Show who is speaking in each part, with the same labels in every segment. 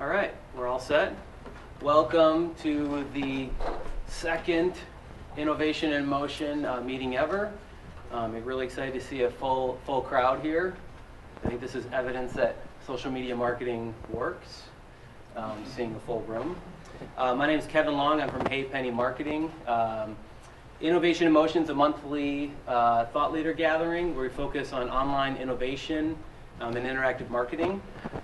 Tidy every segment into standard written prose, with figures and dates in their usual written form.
Speaker 1: All right, we're all set. Welcome to the second Innovation in Motion meeting ever. I'm really excited to see a full crowd here. I think this is evidence that social media marketing works, seeing a full room. My name is Kevin Long. I'm from Hey Penny Marketing. Innovation in Motion is a monthly thought leader gathering where we focus on online innovation and interactive marketing.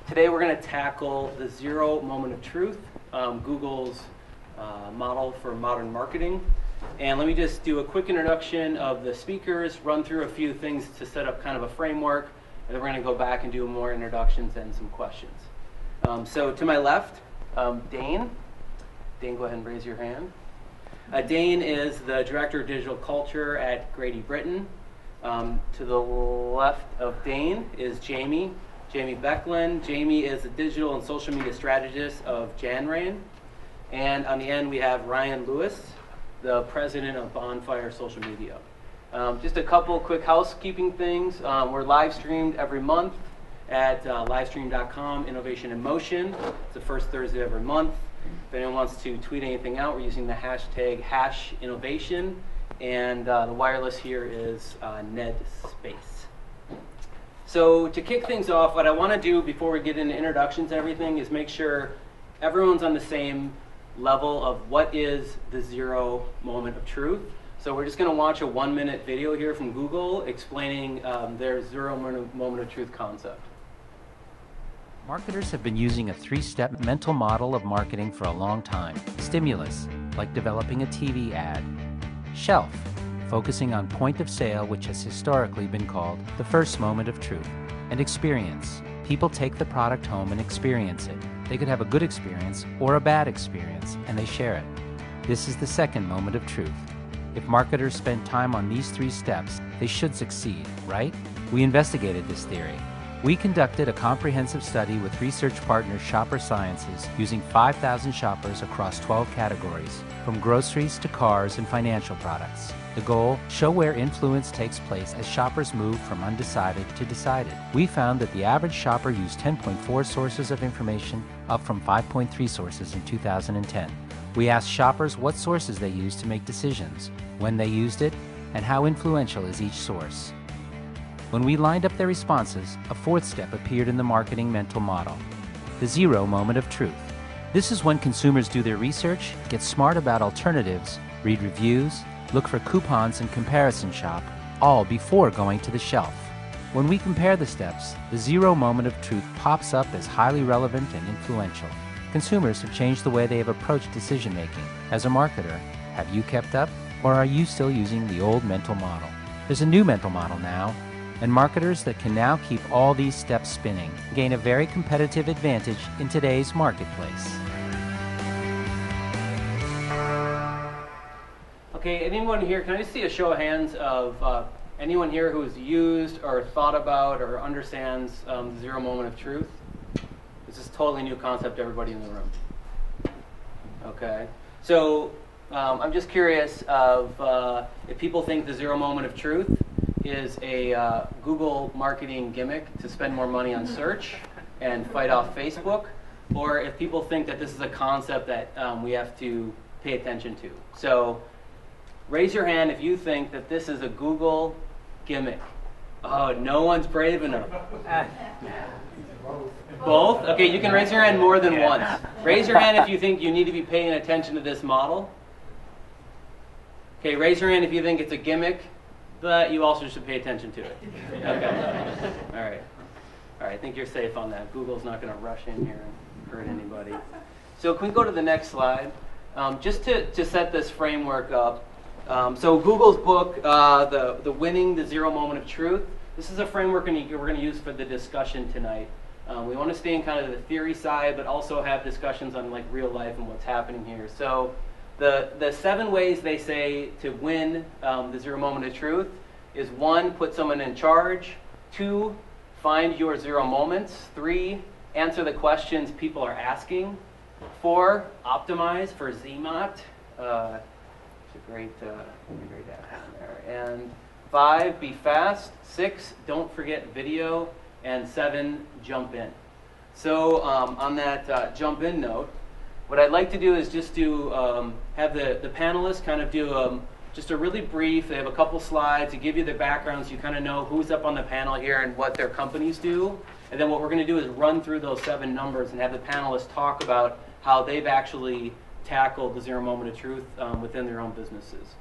Speaker 1: Today we're going to tackle the zero moment of truth, Google's model for modern marketing. And let me just do a quick introduction of the speakers, run through a few things to set up kind of a framework, and then we're going to go back and do more introductions and some questions. So to my left, Dayn. Dayn, go ahead and raise your hand. Dayn is the Director of Digital Culture at Grady, Britton. To the left of Dayn is Jamie Becklin. Jamie is the Digital and Social Media Strategist of Janrain. And on the end we have Ryan Lewis, the President of Wildfire Social Media. Just a couple quick housekeeping things. We're live streamed every month at livestream.com, Innovation in Motion. It's the first Thursday of every month. If anyone wants to tweet anything out, we're using the hashtag #innovation. And the wireless here is NedSpace. So to kick things off, what I want to do before we get into introductions and everything is make sure everyone's on the same level of what is the zero moment of truth. So we're just going to watch a 1-minute video here from Google explaining their zero moment of truth concept.
Speaker 2: Marketers have been using a 3-step mental model of marketing for a long time. Stimulus, like developing a TV ad. Shelf, focusing on point of sale, which has historically been called the first moment of truth. And experience, people take the product home and experience it. They could have a good experience or a bad experience, and they share it. This is the second moment of truth. If marketers spend time on these 3 steps, they should succeed, right? We investigated this theory. We conducted a comprehensive study with research partner Shopper Sciences using 5,000 shoppers across 12 categories, from groceries to cars and financial products. The goal, show where influence takes place as shoppers move from undecided to decided. We found that the average shopper used 10.4 sources of information, up from 5.3 sources in 2010. We asked shoppers what sources they used to make decisions, when they used it, and how influential is each source. When we lined up their responses, a 4th step appeared in the marketing mental model, the zero moment of truth. This is when consumers do their research, get smart about alternatives, read reviews, look for coupons and comparison shop, all before going to the shelf. When we compare the steps, the zero moment of truth pops up as highly relevant and influential. Consumers have changed the way they have approached decision making. As a marketer, have you kept up, or are you still using the old mental model? There's a new mental model now, and marketers that can now keep all these steps spinning gain a very competitive advantage in today's marketplace.
Speaker 1: Okay, anyone here, can I just see a show of hands of anyone here who's used or thought about or understands the zero moment of truth? This is a totally new concept to everybody in the room. Okay, so I'm just curious of if people think the zero moment of truth is a Google marketing gimmick to spend more money on search and fight off Facebook, or if people think that this is a concept that we have to pay attention to. So raise your hand if you think that this is a Google gimmick. Oh, no one's brave enough. Both? Okay, you can raise your hand more than once. Raise your hand if you think you need to be paying attention to this model. Okay, raise your hand if you think it's a gimmick, but you also should pay attention to it. Okay. All right. I think you're safe on that. Google's not going to rush in here and hurt anybody. So can we go to the next slide? Just to set this framework up. So Google's book, the Winning the Zero Moment of Truth, this is a framework we're going to use for the discussion tonight. We want to stay in kind of the theory side, but also have discussions on like real life and what's happening here. So the 7 ways they say to win the zero moment of truth is 1, put someone in charge. 2, find your zero moments. 3, answer the questions people are asking. 4, optimize for ZMOT. It's a great acronym there. And 5, be fast. 6, don't forget video. And 7, jump in. So on that jump in note, what I'd like to do is just do have the panelists kind of do just a really brief. They have a couple slides to give you their backgrounds. So you kind of know who's up on the panel here and what their companies do. And then what we're going to do is run through those 7 numbers and have the panelists talk about how they've actually tackled the 0 moment of truth within their own businesses.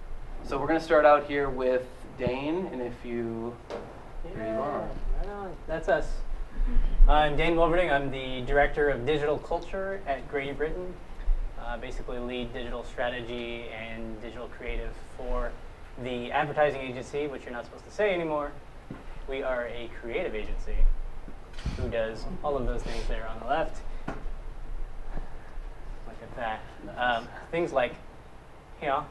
Speaker 1: So we're going to start out here with Dayn, and if you, here you are.
Speaker 3: Right on. That's us. I'm Dayn Wilberding. I'm the Director of Digital Culture at Grady, Britton. Basically lead digital strategy and digital creative for the advertising agency, which you're not supposed to say anymore. We are a creative agency who does all of those things there on the left. Look at that.
Speaker 1: Nice.
Speaker 3: Things like, mobile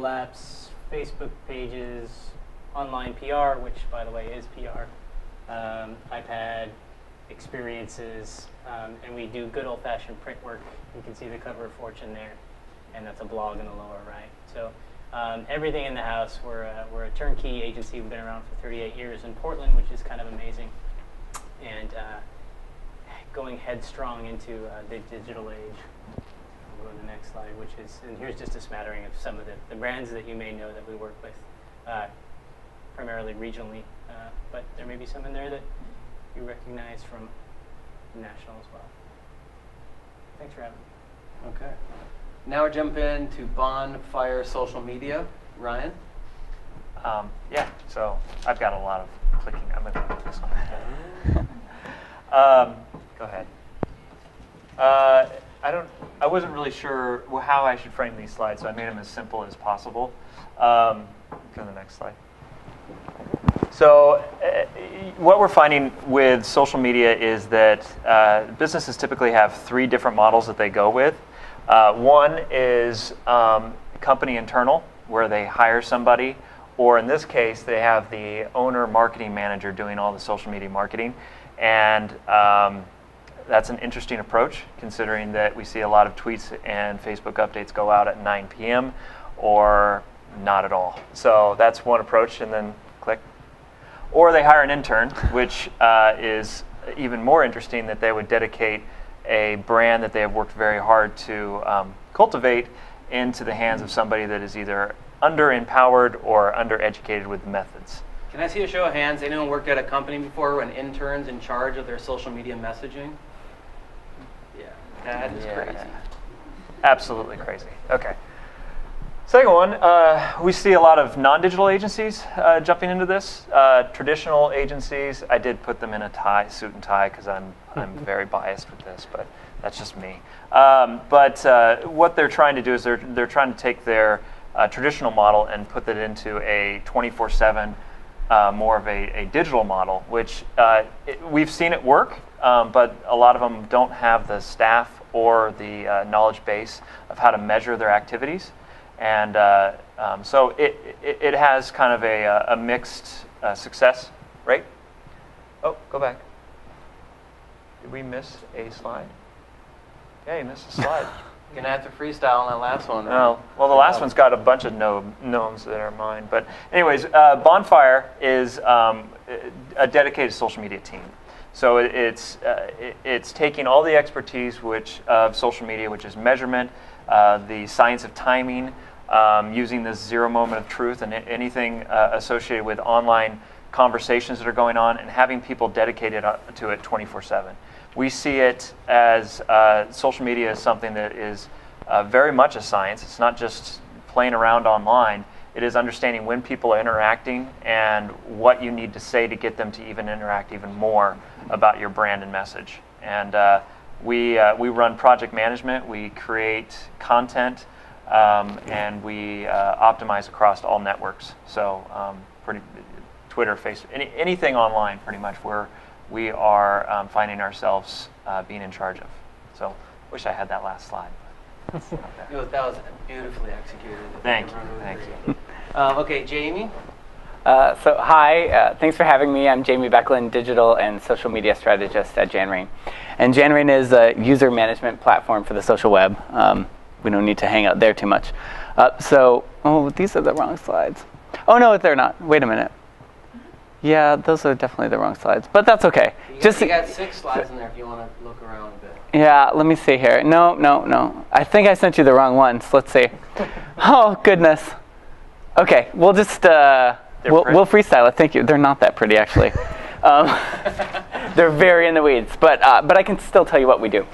Speaker 3: apps, Facebook pages, online PR, which, by the way, is PR, iPad experiences, and we do good old-fashioned print work. You can see the cover of Fortune there, and that's a blog in the lower right. So everything in the house. We're a turnkey agency. We've been around for 38 years in Portland, which is kind of amazing, and going headstrong into the digital age. We'll go to the next slide, which is, and here's just a smattering of some of the brands that you may know that we work with, primarily regionally, but there may be some in there that you recognize from national as well. Thanks for having me.
Speaker 1: Okay. Now we're jumping into Bonfire social media. Ryan?
Speaker 4: Yeah, so I've got a lot of clicking. I'm going to put this one. Go ahead. I wasn't really sure how I should frame these slides, so I made them as simple as possible. Go to the next slide. So what we're finding with social media is that businesses typically have 3 different models that they go with. One is company internal, where they hire somebody, or in this case, they have the owner marketing manager doing all the social media marketing. And that's an interesting approach, considering that we see a lot of tweets and Facebook updates go out at 9 p.m. or not at all. So that's one approach, and then click. Or they hire an intern, which is even more interesting, that they would dedicate a brand that they have worked very hard to cultivate into the hands of somebody that is either under-empowered or undereducated with the methods.
Speaker 1: Can I see a show of hands? Anyone worked at a company before when interns in charge of their social media messaging? Yeah, that is crazy.
Speaker 4: Absolutely crazy. Okay. Second one, we see a lot of non-digital agencies jumping into this. Traditional agencies, I did put them in a suit and tie, because I'm very biased with this, but that's just me. But what they're trying to do is they're trying to take their traditional model and put that into a 24/7, more of a digital model, which we've seen it work, but a lot of them don't have the staff or the knowledge base of how to measure their activities. And so it has kind of a mixed success rate. Oh, go back. Did we miss a slide? Yeah, you missed a slide.
Speaker 1: You're going to have to freestyle on that last one. Right?
Speaker 4: Oh, well, the last one's got a bunch of gnomes that are mine. But anyways, Bonfire is a dedicated social media team. So it's taking all the expertise of social media, which is measurement, the science of timing, using this 0 moment of truth and anything associated with online conversations that are going on, and having people dedicated to it 24/7. We see it as social media is something that is very much a science. It's not just playing around online. It is understanding when people are interacting and what you need to say to get them to even interact even more about your brand and message. And we run project management. We create content, and we optimize across all networks. So Twitter, Facebook, anything online, pretty much, where we are finding ourselves being in charge of. So wish I had that last slide.
Speaker 1: That was beautifully executed.
Speaker 4: Thank you.
Speaker 1: Okay, Jamie?
Speaker 5: So hi, thanks for having me. I'm Jamie Becklin, digital and social media strategist at Janrain. And Janrain is a user management platform for the social web. We don't need to hang out there too much. Oh, these are the wrong slides. Oh, no, they're not. Wait a minute. Yeah, those are definitely the wrong slides, but that's okay.
Speaker 1: You got 6 slides in there if you want to look around a bit.
Speaker 5: Yeah, let me see here. No. I think I sent you the wrong ones. Let's see. Oh, goodness. Okay, we'll just, we'll freestyle it. Thank you. They're not that pretty, actually. They're very in the weeds, but I can still tell you what we do.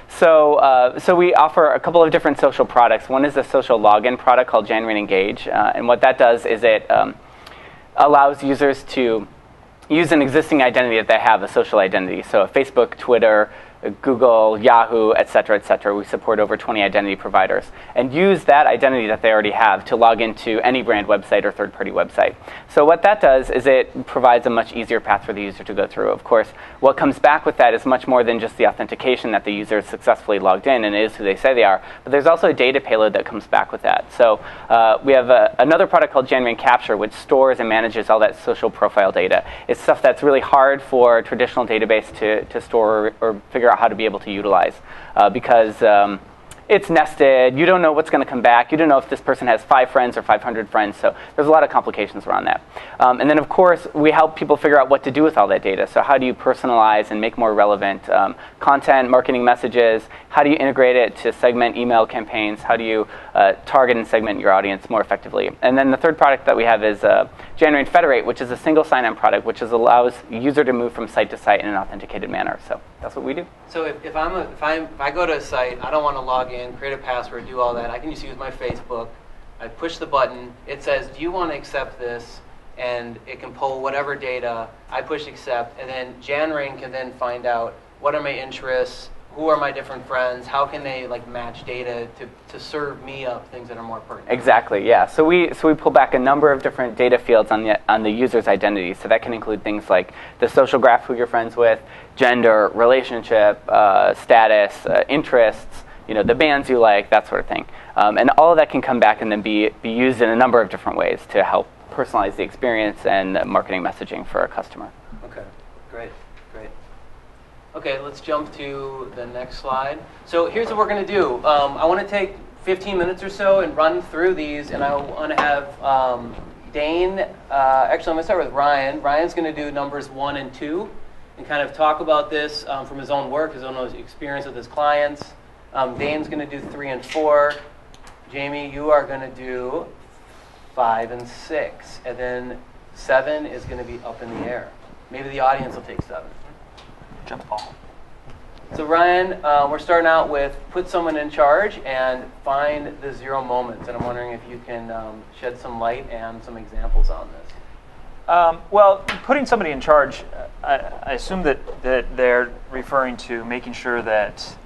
Speaker 5: So we offer a couple of different social products. One is a social login product called January Engage, and what that does is it allows users to use an existing identity that they have, a social identity. So Facebook, Twitter, Google, Yahoo, et cetera, we support over 20 identity providers, and use that identity that they already have to log into any brand website or third-party website. So what that does is it provides a much easier path for the user to go through. Of course, what comes back with that is much more than just the authentication that the user is successfully logged in and is who they say they are, but there's also a data payload that comes back with that. So we have another product called January Capture, which stores and manages all that social profile data. It's stuff that's really hard for a traditional database to store or figure out how to be able to utilize because it's nested. You don't know what's going to come back. You don't know if this person has 5 friends or 500 friends. So there's a lot of complications around that. And then, of course, we help people figure out what to do with all that data. So how do you personalize and make more relevant content, marketing messages? How do you integrate it to segment email campaigns? How do you target and segment your audience more effectively? And then the third product that we have is January Federate, which is a single sign-on product, which allows a user to move from site to site in an authenticated manner. So that's what we do.
Speaker 1: So if I go to a site, I don't want to log in, create a password, do all that. I can just use my Facebook. I push the button. It says, do you want to accept this? And it can pull whatever data. I push accept, and then JanRain can then find out what are my interests, who are my different friends, how can they match data to serve me up things that are more pertinent.
Speaker 5: Exactly, yeah. So we pull back a number of different data fields on the user's identity. So that can include things like the social graph, who you're friends with, gender, relationship, status, interests, the bands you like, that sort of thing. And all of that can come back and then be used in a number of different ways to help personalize the experience and marketing messaging for a customer.
Speaker 1: Okay, great. Okay, let's jump to the next slide. So here's what we're going to do. I want to take 15 minutes or so and run through these, and I want to have Dayn, actually I'm going to start with Ryan. Ryan's going to do numbers 1 and 2 and kind of talk about this from his own work, his own experience with his clients. Dayn's going to do 3 and 4. Jamie, you are going to do 5 and 6. And then 7 is going to be up in the air. Maybe the audience will take 7.
Speaker 4: Jump ball.
Speaker 1: So Ryan, we're starting out with put someone in charge and find the 0 moments. And I'm wondering if you can shed some light and some examples on this.
Speaker 4: Well, putting somebody in charge, I assume that they're referring to making sure that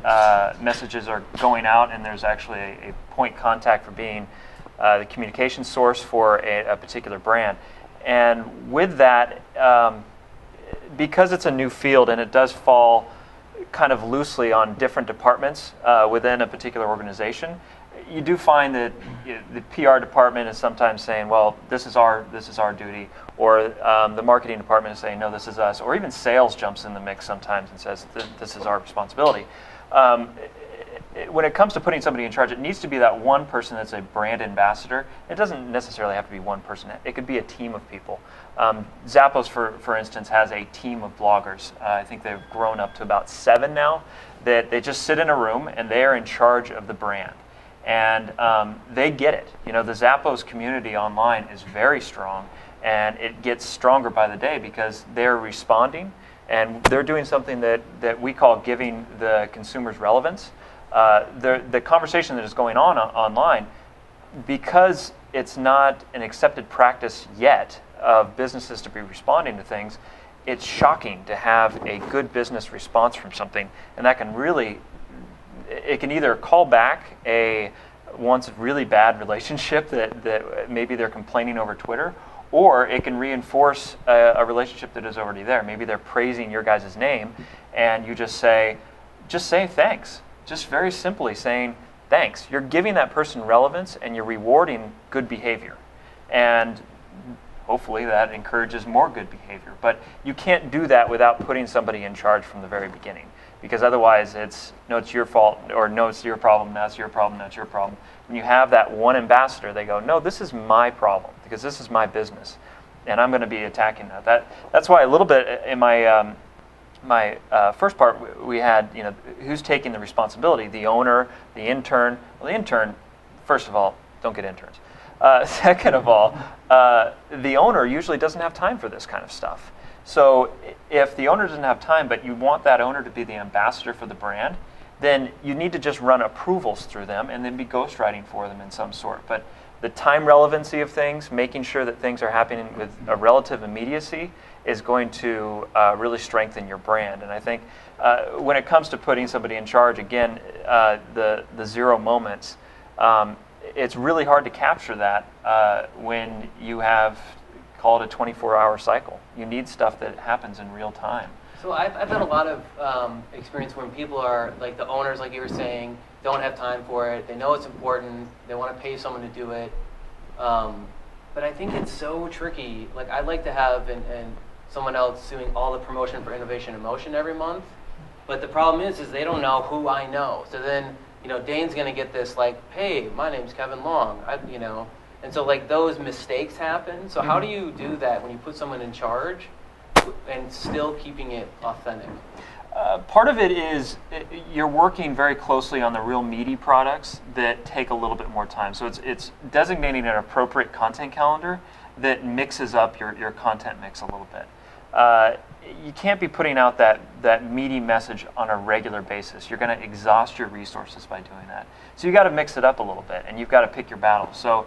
Speaker 4: messages are going out and there's actually a point contact for being the communication source for a particular brand. And with that, because it's a new field and it does fall kind of loosely on different departments within a particular organization, you do find that the PR department is sometimes saying, well, this is our duty, or the marketing department is saying, no, this is us, or even sales jumps in the mix sometimes and says, this is our responsibility. When it comes to putting somebody in charge, it needs to be that one person that's a brand ambassador. It doesn't necessarily have to be one person. It could be a team of people. Zappos, for instance, has a team of bloggers. I think they've grown up to about 7 now, that they just sit in a room and they are in charge of the brand. And they get it. The Zappos community online is very strong, and it gets stronger by the day because they're responding, and they're doing something that we call giving the consumers relevance. The conversation that is going on online, because it's not an accepted practice yet of businesses to be responding to things, it's shocking to have a good business response from something, and that can really, it can either call back a once really bad relationship that maybe they're complaining over Twitter, or it can reinforce a relationship that is already there. Maybe they're praising your guys' name, and you just say thanks. Just very simply saying thanks. You're giving that person relevance, and you're rewarding good behavior. And hopefully that encourages more good behavior. But you can't do that without putting somebody in charge from the very beginning. Because otherwise it's, no, it's your fault, or no, it's your problem, that's your problem, that's your problem. When you have that one ambassador, they go, no, this is my problem, because this is my business. and I'm going to be attacking that. That's why a little bit in my first part we had, who's taking the responsibility? The owner, the intern. Well, the intern, first of all, don't get interns. Second of all, the owner usually doesn't have time for this kind of stuff. So if the owner doesn't have time, but you want that owner to be the ambassador for the brand, then you need to just run approvals through them and then be ghostwriting for them in some sort. But the time relevancy of things, making sure that things are happening with a relative immediacy, is going to really strengthen your brand. And I think when it comes to putting somebody in charge, again, the zero moments, it's really hard to capture that when you have, call it a 24-hour cycle. You need stuff that happens in real time.
Speaker 1: So I've had a lot of experience when people are, like the owners, like you were saying, don't have time for it. They know it's important. They want to pay someone to do it. But I think it's so tricky. Like I'd like to have and someone else doing all the promotion for Innovation in Motion every month. But the problem is they don't know who I know. So then, Dayn's going to get this like, hey, my name's Kevin Long, And so like those mistakes happen. So how do you do that when you put someone in charge and still keeping it authentic?
Speaker 4: Part of it is you're working very closely on the real meaty products that take a little bit more time. So it's designating an appropriate content calendar that mixes up your content mix a little bit. You can't be putting out that meaty message on a regular basis. You're going to exhaust your resources by doing that. So you got to mix it up a little bit, and you've got to pick your battles. So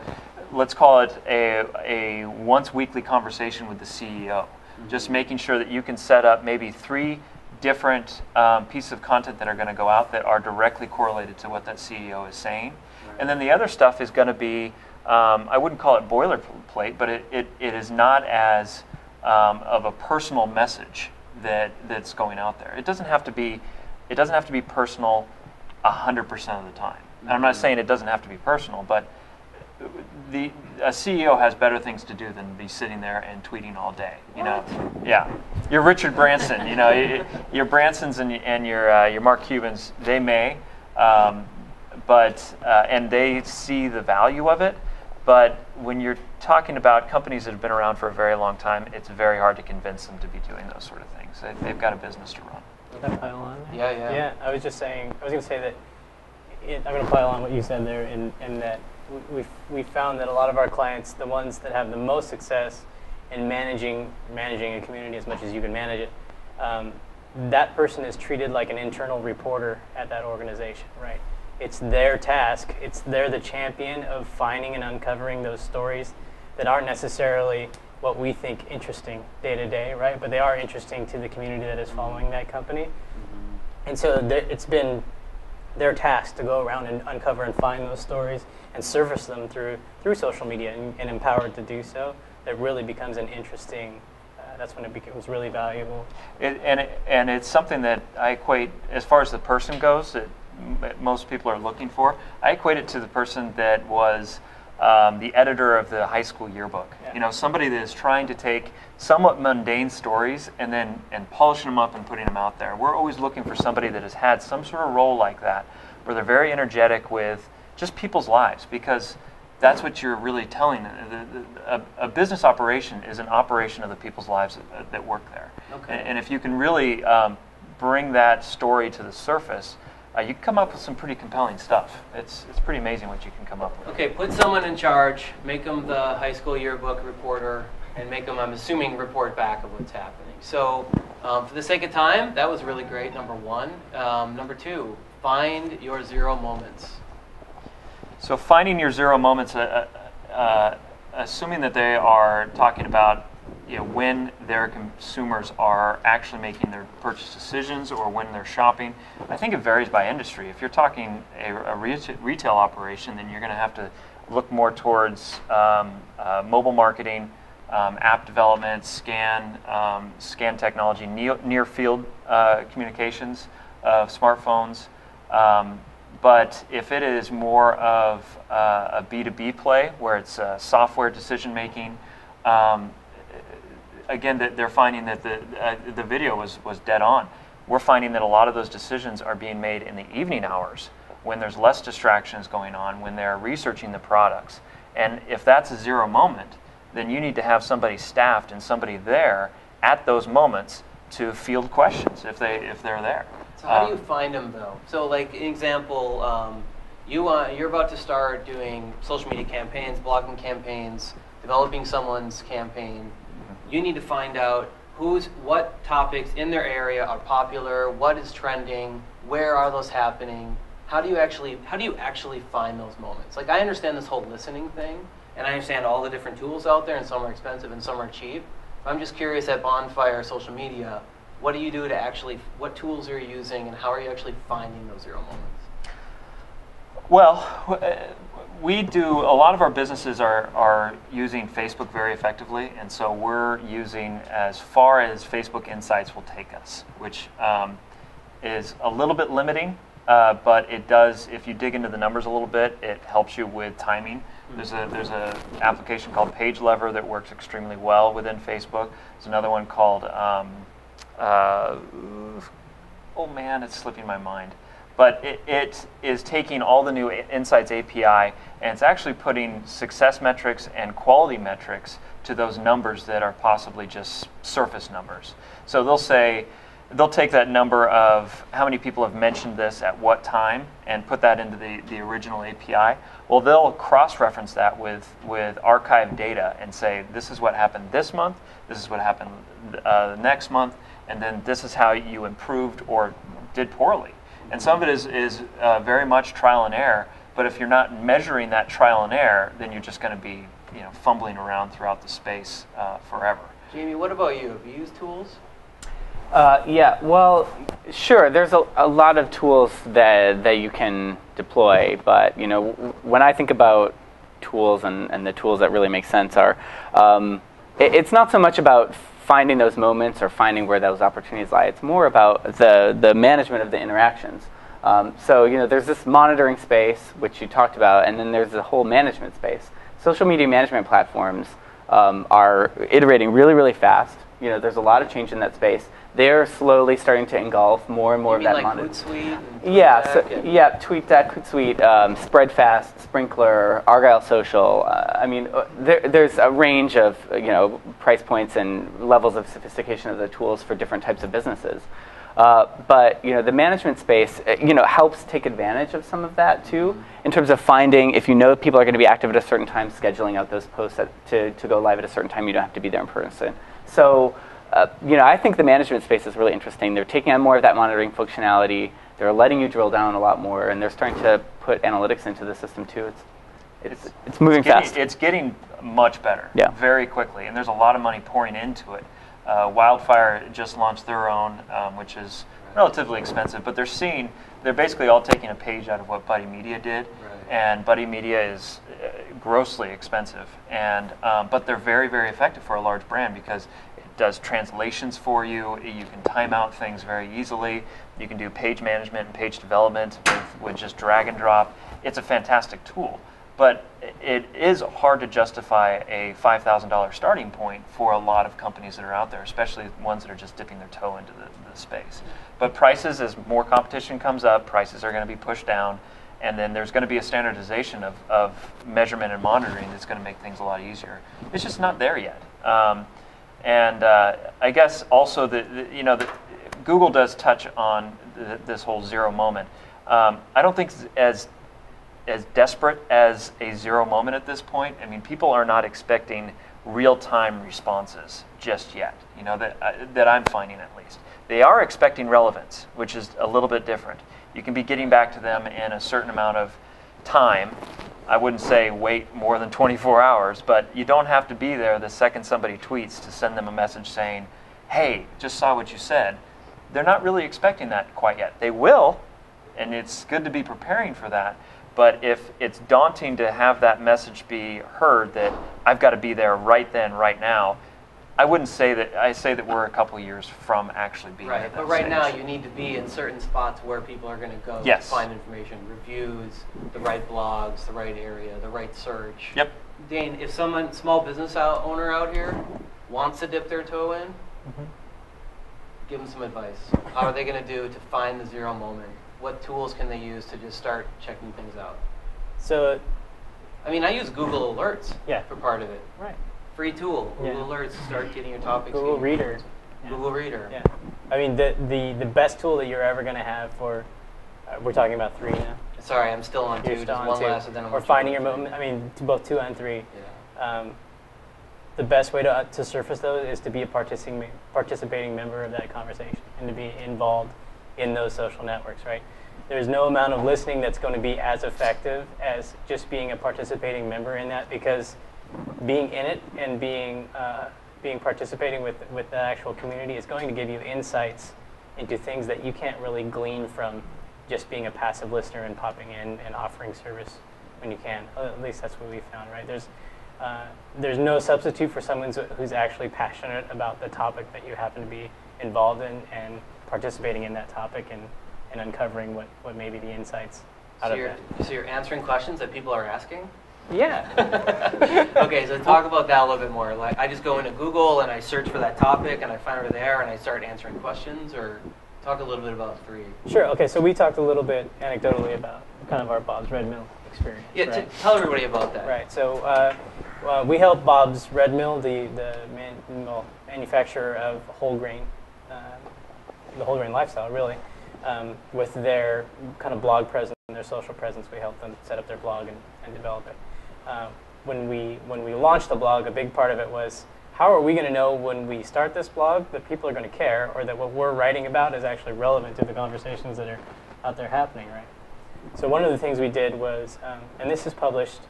Speaker 4: let's call it a once weekly conversation with the CEO. Just making sure that you can set up maybe 3 different pieces of content that are going to go out that are directly correlated to what that CEO is saying. Right. And then the other stuff is going to be, I wouldn't call it boilerplate, but it is not as of a personal message that's going out there. It doesn't have to be personal 100% of the time. And I'm not saying it doesn't have to be personal, but a CEO has better things to do than be sitting there and tweeting all day. Yeah, you're Richard Branson. Your Bransons and your Mark Cubans, they may, but and they see the value of it. But when you're talking about companies that have been around for a very long time, it's very hard to convince them to be doing those sort of things. They've got a business to run.
Speaker 3: Can I pile on there?
Speaker 1: Yeah.
Speaker 3: I was going to say that I'm going to pile on what you said there, in that we found that a lot of our clients, the ones that have the most success in managing a community as much as you can manage it, that person is treated like an internal reporter at that organization, right? It's their task. They're the champion of finding and uncovering those stories that aren't necessarily what we think interesting day to day, right? But they are interesting to the community that is following that company. And so it's been their task to go around and uncover and find those stories and surface them through social media and empowered to do so. That really becomes an interesting. That's when it becomes really valuable.
Speaker 4: And it's something that I equate, as far as the person goes, that most people are looking for. I equate it to the person that was the editor of the high school yearbook. Yeah. Somebody that is trying to take somewhat mundane stories and polishing them up and putting them out there. We're always looking for somebody that has had some sort of role like that, where they're very energetic with just people's lives, because that's what you're really telling. A business operation is an operation of the people's lives that work there. Okay. And if you can really bring that story to the surface, you can come up with some pretty compelling stuff. It's pretty amazing what you can come up with.
Speaker 1: Okay, put someone in charge, make them the high school yearbook reporter, and make them, I'm assuming, report back of what's happening. So for the sake of time, that was really great, number 1. Number 2, find your zero moments.
Speaker 4: So finding your zero moments, assuming that they are talking about when their consumers are actually making their purchase decisions or when they're shopping. I think it varies by industry. If you're talking a retail operation, then you're going to have to look more towards mobile marketing, app development, scan technology, near field communications of smartphones. But if it is more of a B2B play, where it's software decision making, again, that they're finding that the video was dead on. We're finding that a lot of those decisions are being made in the evening hours, when there's less distractions going on, when they're researching the products. And if that's a zero moment, then you need to have somebody staffed and somebody there at those moments to field questions if they're there.
Speaker 1: So how do you find them though? So like an example, you're about to start doing social media campaigns, blogging campaigns, developing someone's campaign. You need to find out what topics in their area are popular, what is trending, where are those happening. How do you actually find those moments? Like, I understand this whole listening thing, and I understand all the different tools out there, and some are expensive and some are cheap. I'm just curious at Bonfire Social Media, what do you do to what tools are you using, and how are you actually finding those zero moments?
Speaker 4: Well, we do, a lot of our businesses are using Facebook very effectively, and so we're using as far as Facebook Insights will take us, which is a little bit limiting, but it does, if you dig into the numbers a little bit, it helps you with timing. There's a application called Page Lever that works extremely well within Facebook. There's another one called, oh man, it's slipping my mind. But it is taking all the new Insights API, and it's actually putting success metrics and quality metrics to those numbers that are possibly just surface numbers. So they'll take that number of how many people have mentioned this at what time and put that into the original API. Well, they'll cross-reference that with archived data and say, this is what happened this month, this is what happened next month, and then this is how you improved or did poorly. And some of it is very much trial and error, but if you're not measuring that trial and error, then you're just going to be fumbling around throughout the space forever.
Speaker 1: Jamie, what about you? Have you used tools?
Speaker 5: Yeah, well, sure. There's a lot of tools that you can deploy, but when I think about tools and the tools that really make sense are, it's not so much about finding those moments or finding where those opportunities lie. It's more about the management of the interactions. So there's this monitoring space, which you talked about, and then there's the whole management space. Social media management platforms are iterating really, really fast. There's a lot of change in that space. They're slowly starting to engulf more and more of that
Speaker 1: like
Speaker 5: monitoring.
Speaker 1: Hootsuite?
Speaker 5: TweetDeck, Hootsuite, Spreadfast, Sprinkler, Argyle Social. There's a range of price points and levels of sophistication of the tools for different types of businesses. But the management space helps take advantage of some of that too, in terms of finding if people are going to be active at a certain time, scheduling out those posts to go live at a certain time. You don't have to be there in person. So I think the management space is really interesting. They're taking on more of that monitoring functionality. They're letting you drill down a lot more, and they're starting to put analytics into the system too. It's moving fast.
Speaker 4: It's getting much better, very quickly, and there's a lot of money pouring into it. Wildfire just launched their own, which is relatively expensive, but they're basically all taking a page out of what Buddy Media did, and Buddy Media is grossly expensive, and but they're very, very effective for a large brand because it does translations for you. You can time out things very easily. You can do page management and page development with just drag and drop. It's a fantastic tool. But it is hard to justify a $5,000 starting point for a lot of companies that are out there, especially ones that are just dipping their toe into the space. But prices, as more competition comes up, prices are going to be pushed down, and then there's going to be a standardization of measurement and monitoring that's going to make things a lot easier. It's just not there yet. I guess also that Google does touch on this whole zero moment. I don't think as desperate as a zero moment at this point. I mean, people are not expecting real-time responses just yet, that I'm finding at least. They are expecting relevance, which is a little bit different. You can be getting back to them in a certain amount of time. I wouldn't say wait more than 24 hours, but you don't have to be there the second somebody tweets to send them a message saying, hey, just saw what you said. They're not really expecting that quite yet. They will, and it's good to be preparing for that. But if it's daunting to have that message be heard that I've got to be there right then, right now, I wouldn't say that. I say that we're a couple years from actually being at that
Speaker 1: But right
Speaker 4: stage.
Speaker 1: now you need to be in certain spots where people are going to go to find information, reviews, the right blogs, the right area, the right search.
Speaker 4: Yep.
Speaker 1: Dayn, if someone, small business owner out here, wants to dip their toe in, give them some advice. How are they going to do to find the zero moment? What tools can they use to just start checking things out?
Speaker 3: So,
Speaker 1: I mean, I use Google Alerts
Speaker 3: Yeah.
Speaker 1: for part of it.
Speaker 3: right.
Speaker 1: Free tool.
Speaker 3: Yeah.
Speaker 1: Google Alerts start getting your topics.
Speaker 3: Google
Speaker 1: in.
Speaker 3: Reader. Yeah.
Speaker 1: Google Reader.
Speaker 3: Yeah. I mean, the best tool that you're ever going to have for, we're talking about 3 now.
Speaker 1: Sorry, I'm still on 2.
Speaker 3: You're
Speaker 1: Just
Speaker 3: still on
Speaker 1: one
Speaker 3: 2.
Speaker 1: last, and then
Speaker 3: Or finding your moment. I mean, both 2 and 3.
Speaker 1: Yeah.
Speaker 3: The best way to surface those is to be a participating member of that conversation and to be involved in those social networks, right? There's no amount of listening that's going to be as effective as just being a participating member in that, because being in it and being participating with the actual community is going to give you insights into things that you can't really glean from just being a passive listener and popping in and offering service when you can. At least that's what we found, right? There's no substitute for someone who's actually passionate about the topic that you happen to be involved in and participating in that topic and uncovering what may be the insights out of that.
Speaker 1: So you're answering questions that people are asking?
Speaker 3: Yeah.
Speaker 1: Okay, so talk about that a little bit more. Like, I just go into Google and I search for that topic and I find it there and I start answering questions, or talk a little bit about 3.
Speaker 3: Sure. Okay, so we talked a little bit anecdotally about kind of our Bob's Red Mill experience.
Speaker 1: Yeah,
Speaker 3: right?
Speaker 1: tell everybody about that.
Speaker 3: Right. So we help Bob's Red Mill, the manufacturer of whole grain, the whole grain lifestyle, really, with their kind of blog presence and their social presence. We help them set up their blog and develop it. When we launched the blog, a big part of it was, how are we going to know when we start this blog that people are going to care, or that what we're writing about is actually relevant to the conversations that are out there happening, right? So one of the things we did was, and this is published,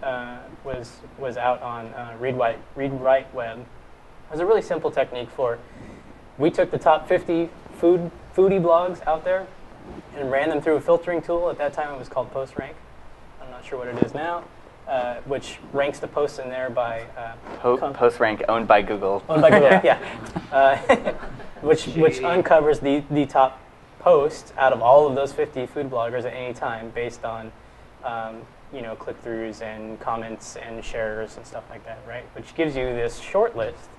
Speaker 3: was out on Read Write Web. It was a really simple technique we took the top 50 foodie blogs out there and ran them through a filtering tool. At that time it was called PostRank. I'm not sure what it is now, which ranks the posts in there by...
Speaker 5: PostRank, owned by Google.
Speaker 3: Owned by Google, yeah. Which uncovers the top posts out of all of those 50 food bloggers at any time, based on click-throughs and comments and shares and stuff like that, right? Which gives you this short list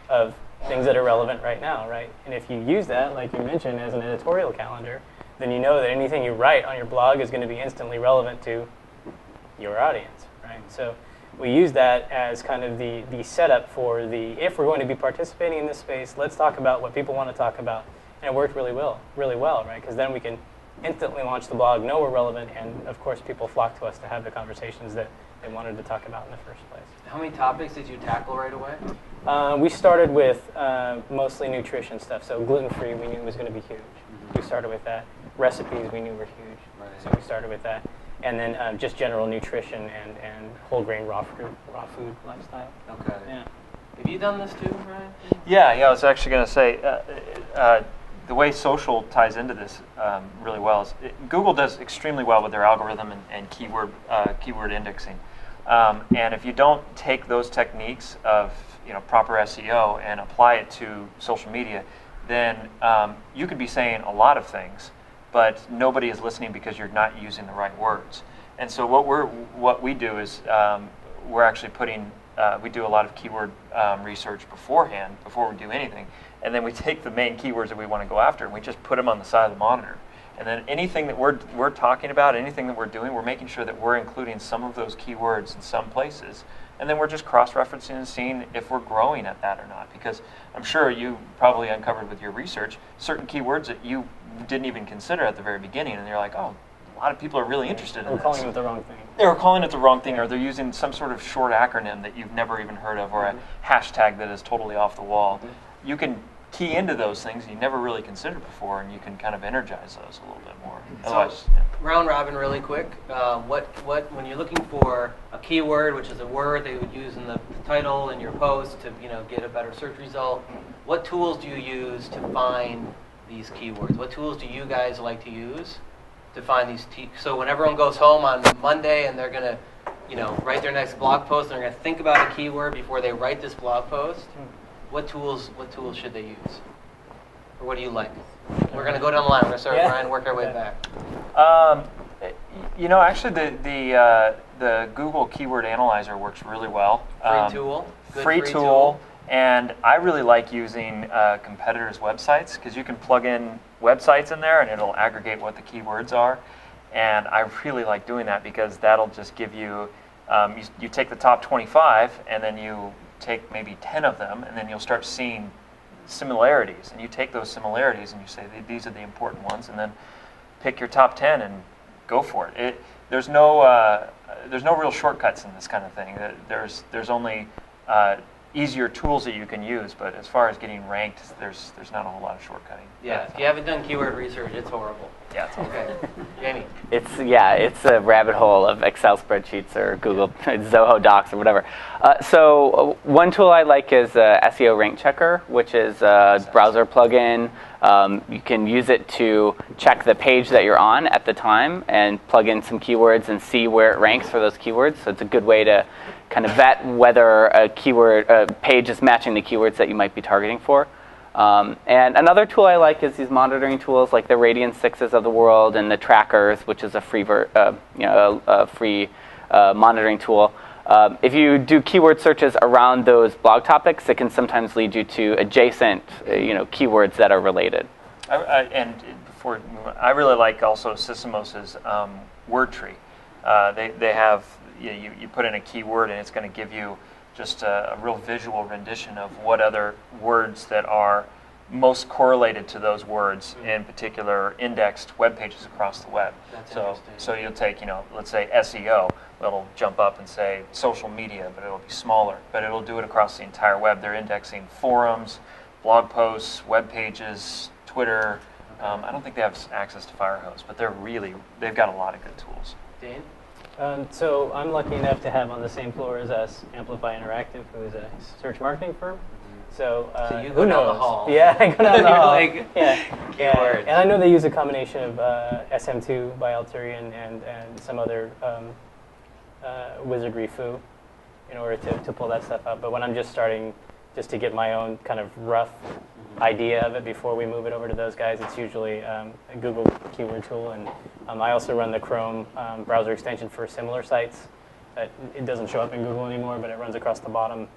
Speaker 3: of things that are relevant right now, right? And if you use that, like you mentioned, as an editorial calendar, then you know that anything you write on your blog is going to be instantly relevant to your audience, right? So we use that as kind of the setup for if we're going to be participating in this space, let's talk about what people want to talk about. And it worked really well, right? Because then we can instantly launch the blog, know we're relevant, and of course people flock to us to have the conversations that they wanted to talk about in the first place.
Speaker 1: How many topics did you tackle right away?
Speaker 3: We started with mostly nutrition stuff. So gluten-free we knew was going to be huge. Mm-hmm. We started with that. Recipes we knew were huge.
Speaker 1: Right.
Speaker 3: So we started with that. And then just general nutrition and whole grain raw food lifestyle.
Speaker 1: Okay.
Speaker 3: Yeah.
Speaker 1: Have you done this too, Ryan?
Speaker 4: Yeah, I was actually going to say, the way social ties into this really well is Google does extremely well with their algorithm and keyword indexing. And if you don't take those techniques of proper SEO and apply it to social media, then you could be saying a lot of things, but nobody is listening because you're not using the right words. And so what we do is we're actually we do a lot of keyword research beforehand, before we do anything, and then we take the main keywords that we want to go after and we just put them on the side of the monitor. And then anything that we're talking about, anything that we're doing, we're making sure that we're including some of those keywords in some places. And then we're just cross-referencing and seeing if we're growing at that or not. Because I'm sure you probably uncovered with your research certain keywords that you didn't even consider at the very beginning. And you're like, oh, a lot of people are really interested in this.
Speaker 3: We're calling it the wrong thing.
Speaker 4: They're calling it the wrong thing, or they're using some sort of short acronym that you've never even heard of, or a hashtag that is totally off the wall. You can key into those things you never really considered before, and you can kind of energize those a little bit more. Otherwise,
Speaker 1: round robin really quick. When you're looking for a keyword, which is a word they would use in the title in your post to get a better search result, what tools do you use to find these keywords? What tools do you guys like to use to find these? So when everyone goes home on Monday and they're gonna write their next blog post, and they're gonna think about a keyword before they write this blog post. What tools should they use? Or what do you like? We're going to go down the line. We're going to start with Ryan, work our way back.
Speaker 4: Actually the Google Keyword Analyzer works really well.
Speaker 1: Free tool. Good
Speaker 4: free tool. And I really like using competitors' websites, because you can plug in websites in there and it'll aggregate what the keywords are. And I really like doing that, because that'll just give you, you take the top 25 and then you take maybe 10 of them, and then you'll start seeing similarities. And you take those similarities and you say, these are the important ones, and then pick your top 10 and go for it. There's no real shortcuts in this kind of thing. There's only easier tools that you can use, but as far as getting ranked, there's not a whole lot of shortcutting.
Speaker 1: Yeah, if you haven't done keyword research, it's horrible.
Speaker 4: Yeah, it's
Speaker 1: Okay, Jamie.
Speaker 5: It's a rabbit hole of Excel spreadsheets or Google Zoho Docs or whatever. So one tool I like is SEO Rank Checker, which is a browser plugin. You can use it to check the page that you're on at the time and plug in some keywords and see where it ranks for those keywords. So it's a good way to kind of vet whether a page is matching the keywords that you might be targeting for. And another tool I like is these monitoring tools like the Radian 6s of the world and the Trackers, which is a free monitoring tool. If you do keyword searches around those blog topics, it can sometimes lead you to adjacent keywords that are related.
Speaker 4: I really like also Sysomos's word tree. They have, you put in a keyword and it's going to give you just a real visual rendition of what other words that are most correlated to those words, in particular indexed web pages across the web.
Speaker 1: That's
Speaker 4: so
Speaker 1: interesting.
Speaker 4: so you'll take, let's say SEO, it'll jump up and say social media, but it'll be smaller, but it'll do it across the entire web. They're indexing forums, blog posts, web pages, Twitter. I don't think they have access to Firehose, but they've got a lot of good tools.
Speaker 1: Dayn?
Speaker 3: So I'm lucky enough to have on the same floor as us Amplify Interactive, who is a search marketing firm. So
Speaker 1: you go down the hall.
Speaker 3: Yeah, I go down the hall.
Speaker 1: Like,
Speaker 3: yeah.
Speaker 1: keywords.
Speaker 3: And I know they use a combination of SM2 by Alterian and some other wizardry foo in order to pull that stuff up. But when I'm just starting, just to get my own kind of rough idea of it before we move it over to those guys, it's usually a Google keyword tool. And I also run the Chrome browser extension for similar sites. It doesn't show up in Google anymore, but it runs across the bottom.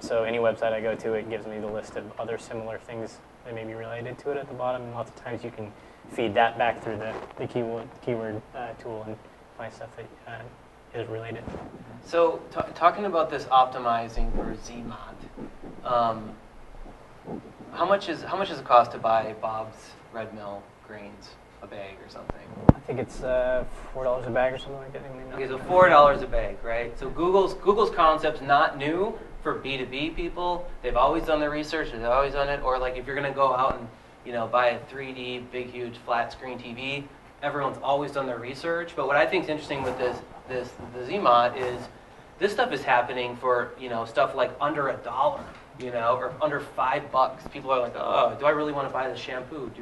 Speaker 3: So any website I go to, it gives me the list of other similar things that may be related to it at the bottom. And lots of times you can feed that back through the keyword tool and find stuff that is related.
Speaker 1: So talking about this optimizing for ZMOT, how much does it cost to buy Bob's Red Mill grains a bag or something?
Speaker 3: I think it's $4 a bag or something like that.
Speaker 1: Okay, so $4 a bag, right? So Google's concept's not new for B2B people. They've always done their research. They've always done it. Or like if you're going to go out and buy a 3D big huge flat screen TV, everyone's always done their research. But what I think is interesting with the ZMOT is this stuff is happening for stuff like under $1. Or under $5. People are like, oh, do I really want to buy this shampoo?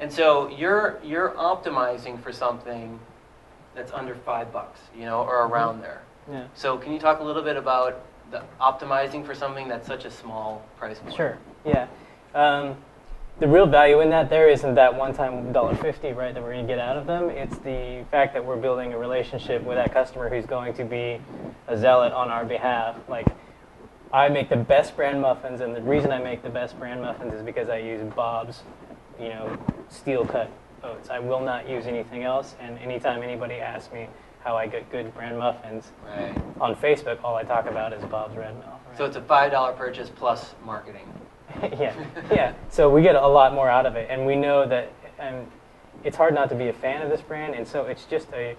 Speaker 1: And so you're optimizing for something that's under $5, or around there.
Speaker 3: Yeah.
Speaker 1: So can you talk a little bit about the optimizing for something that's such a small price point?
Speaker 3: Sure. Yeah. The real value in that there isn't that one-time $1.50, right, that we're going to get out of them. It's the fact that we're building a relationship with that customer who's going to be a zealot on our behalf. Like, I make the best bran muffins, and the reason I make the best bran muffins is because I use Bob's, steel cut oats. I will not use anything else, and anytime anybody asks me how I get good bran muffins,
Speaker 1: Right.
Speaker 3: on Facebook, all I talk about is Bob's Red Mill. Right?
Speaker 1: So it's a $5 purchase plus marketing.
Speaker 3: yeah. So we get a lot more out of it, and we know that it's hard not to be a fan of this brand, and so it's just a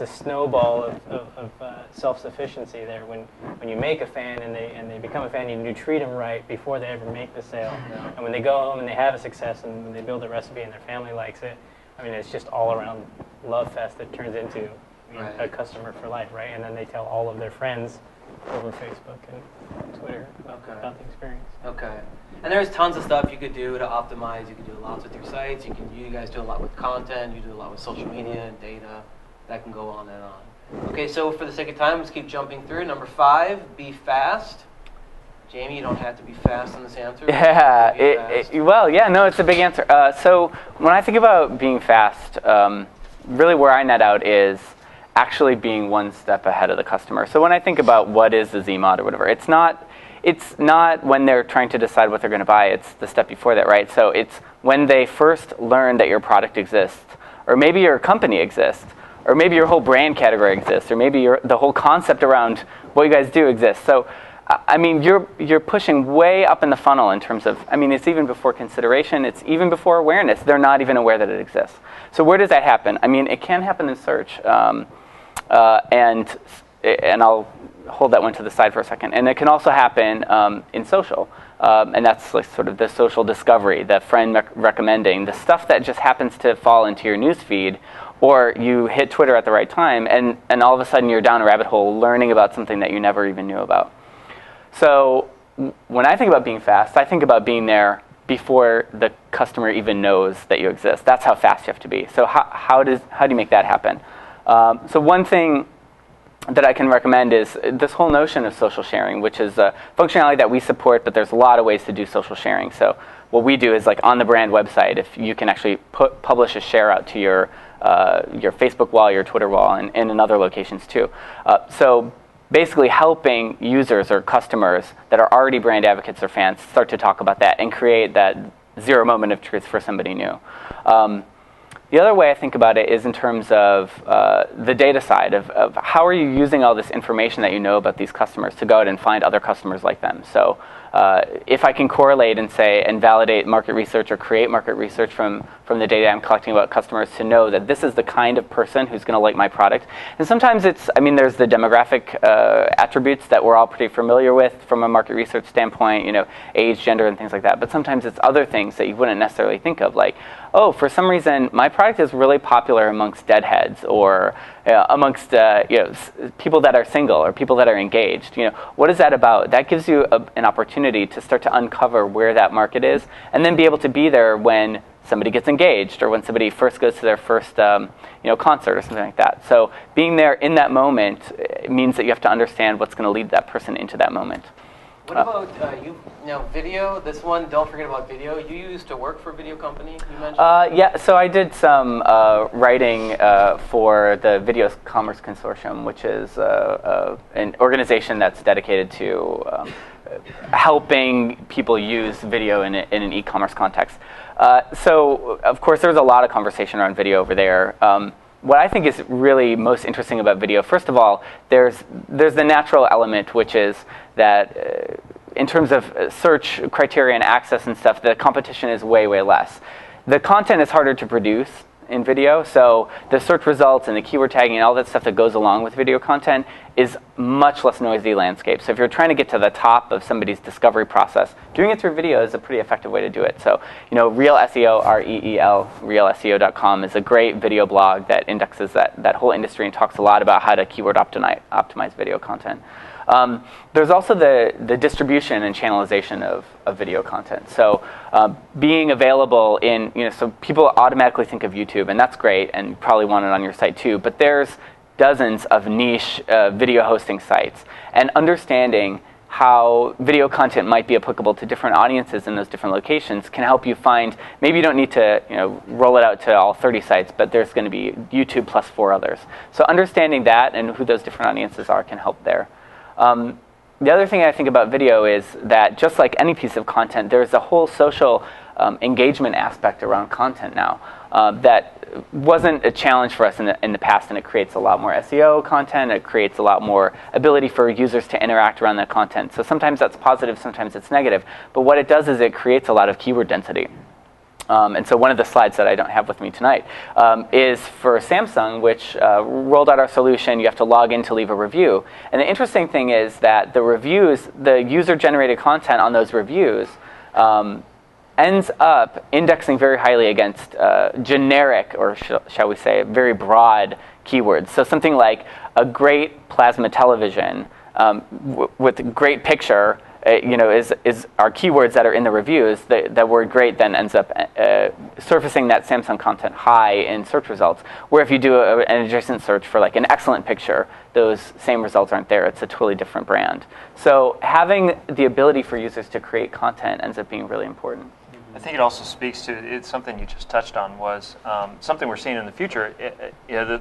Speaker 3: snowball of self-sufficiency there. When you make a fan and they become a fan, you treat them right before they ever make the sale, and when they go home and they have a success and when they build a recipe and their family likes it, it's just all around love fest that turns into a customer for life, right? And then they tell all of their friends over Facebook and Twitter about the experience.
Speaker 1: Okay. And there's tons of stuff you could do to optimize. You could do lots with your sites. You guys do a lot with content. You do a lot with social media and data. That can go on and on. Okay, so for the sake of time, let's keep jumping through. Number 5, be fast. Jamie, you don't have to be fast on this answer.
Speaker 5: Yeah. It's a big answer. So when I think about being fast, really where I net out is actually being one step ahead of the customer. So when I think about what is the ZMOT or whatever, it's not when they're trying to decide what they're going to buy. It's the step before that, right? So it's when they first learn that your product exists, or maybe your company exists, or maybe your whole brand category exists, or maybe the whole concept around what you guys do exists. So, I mean, you're pushing way up in the funnel in terms of, I mean, it's even before consideration, it's even before awareness. They're not even aware that it exists. So where does that happen? I mean, it can happen in search, and I'll hold that one to the side for a second. And it can also happen in social, and that's like sort of the social discovery, the friend recommending, the stuff that just happens to fall into your news feed, or you hit Twitter at the right time, and all of a sudden you're down a rabbit hole learning about something that you never even knew about. So when I think about being fast, I think about being there before the customer even knows that you exist. That's how fast you have to be. So how do you make that happen? So one thing that I can recommend is this whole notion of social sharing, which is a functionality that we support, but there's a lot of ways to do social sharing. So what we do is, like, on the brand website, if you can actually publish a share out to your Facebook wall, your Twitter wall, and in other locations too. So basically helping users or customers that are already brand advocates or fans start to talk about that and create that zero moment of truth for somebody new. The other way I think about it is in terms of the data side of how are you using all this information that you know about these customers to go out and find other customers like them. So if I can correlate and say and validate market research or create market research from the data I'm collecting about customers to know that this is the kind of person who's going to like my product. And sometimes it's, I mean, there's the demographic attributes that we're all pretty familiar with from a market research standpoint, you know, age, gender, and things like that. But sometimes it's other things that you wouldn't necessarily think of, like, oh, for some reason, my product is really popular amongst deadheads, or amongst people that are single or people that are engaged. You know, what is that about? That gives you an opportunity to start to uncover where that market is, and then be able to be there when somebody gets engaged or when somebody first goes to their first concert or something like that. So being there in that moment means that you have to understand what's going to lead that person into that moment.
Speaker 1: What about video? This one, don't forget about video. You used to work for a video company, you mentioned?
Speaker 5: Yeah, so I did some writing for the Video Commerce Consortium, which is an organization that's dedicated to helping people use video in an e-commerce context. So, of course, there's a lot of conversation around video over there. What I think is really most interesting about video, first of all, there's the natural element, which is that in terms of search criteria and access and stuff, the competition is way, way less. The content is harder to produce in video, so the search results and the keyword tagging and all that stuff that goes along with video content is much less noisy landscape. So if you're trying to get to the top of somebody's discovery process, doing it through video is a pretty effective way to do it. So, Real SEO, REEL, reelseo.com is a great video blog that indexes that whole industry and talks a lot about how to keyword optimize video content. There's also the distribution and channelization of video content. So being available in, so people automatically think of YouTube, and that's great, and probably want it on your site too, but there's dozens of niche video hosting sites, and understanding how video content might be applicable to different audiences in those different locations can help you find, maybe you don't need to roll it out to all 30 sites, but there's going to be YouTube plus 4 others. So understanding that and who those different audiences are can help there. The other thing I think about video is that just like any piece of content, there's a whole social engagement aspect around content now that wasn't a challenge for us in the past, and it creates a lot more SEO content. It creates a lot more ability for users to interact around that content. So sometimes that's positive, sometimes it's negative. But what it does is it creates a lot of keyword density. And so one of the slides that I don't have with me tonight is for Samsung, which rolled out our solution. You have to log in to leave a review. And the interesting thing is that the reviews, the user-generated content on those reviews ends up indexing very highly against generic, or shall we say, very broad keywords. So something like a great plasma television with a great picture is our keywords that are in the reviews. That word great then ends up surfacing that Samsung content high in search results, where if you do an adjacent search for like an excellent picture, those same results aren't there. It's a totally different brand. So having the ability for users to create content ends up being really important.
Speaker 4: I think it also speaks to, it's something you just touched on, was something we're seeing in the future.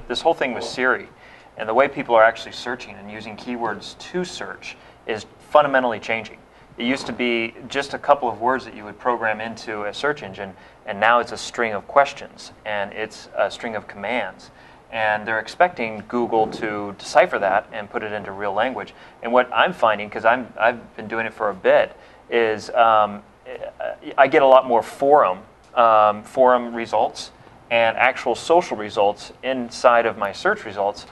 Speaker 4: This whole thing with Siri and the way people are actually searching and using keywords to search is fundamentally changing. It used to be just a couple of words that you would program into a search engine, and now it's a string of questions, and it's a string of commands. and they're expecting Google to decipher that and put it into real language. And what I'm finding, because I've been doing it for a bit, is I get a lot more forum results and actual social results inside of my search results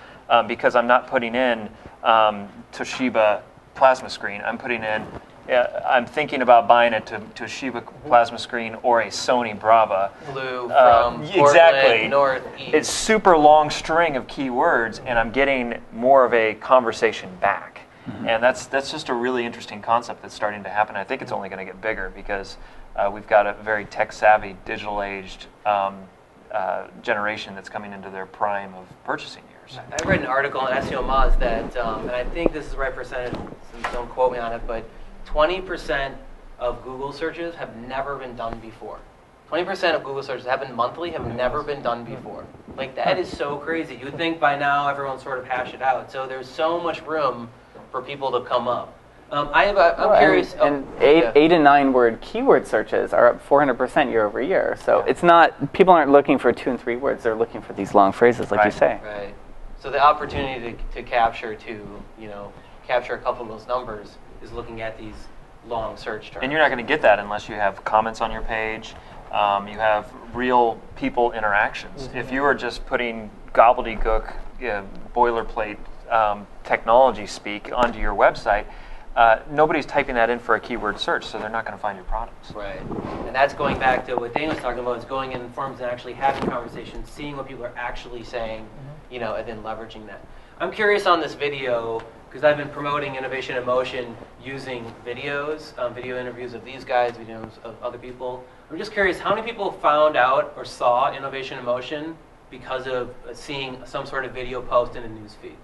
Speaker 4: because I'm not putting in Toshiba plasma screen. I'm putting in, I'm thinking about buying a Toshiba plasma screen or a Sony Brava.
Speaker 1: Blue from
Speaker 4: exactly.
Speaker 1: Portland, Northeast.
Speaker 4: It's super long string of keywords, and I'm getting more of a conversation back. And that's just a really interesting concept that's starting to happen. I think it's only going to get bigger because we've got a very tech-savvy, digital-aged generation that's coming into their prime of purchasing years.
Speaker 1: I read an article on SEO Moz that, and I think this is the right percentage, so don't quote me on it, but 20% of Google searches have never been done before. 20% of Google searches happen monthly, have never been done before. Like, that is so crazy. You would think by now everyone sort of hashed it out. So there's so much room for people to come up. I'm curious.
Speaker 5: And 8 and 9 word keyword searches are up 400% year over year. So it's not, people aren't looking for 2 and 3 words. They're looking for these long phrases, like you say.
Speaker 1: Right. So the opportunity to capture capture a couple of those numbers is looking at these long search terms.
Speaker 4: And you're not going to get that unless you have comments on your page. You have real people interactions. If you are just putting gobbledygook, boilerplate technology speak onto your website, nobody's typing that in for a keyword search, so they're not going to find your products.
Speaker 1: Right. And that's going back to what Dayn was talking about, is going in forums and actually having conversations, seeing what people are actually saying, and then leveraging that. I'm curious on this video, because I've been promoting Innovation in Motion using videos, video interviews of these guys, videos of other people. I'm just curious, how many people found out or saw Innovation in Motion because of seeing some sort of video post in a news feed?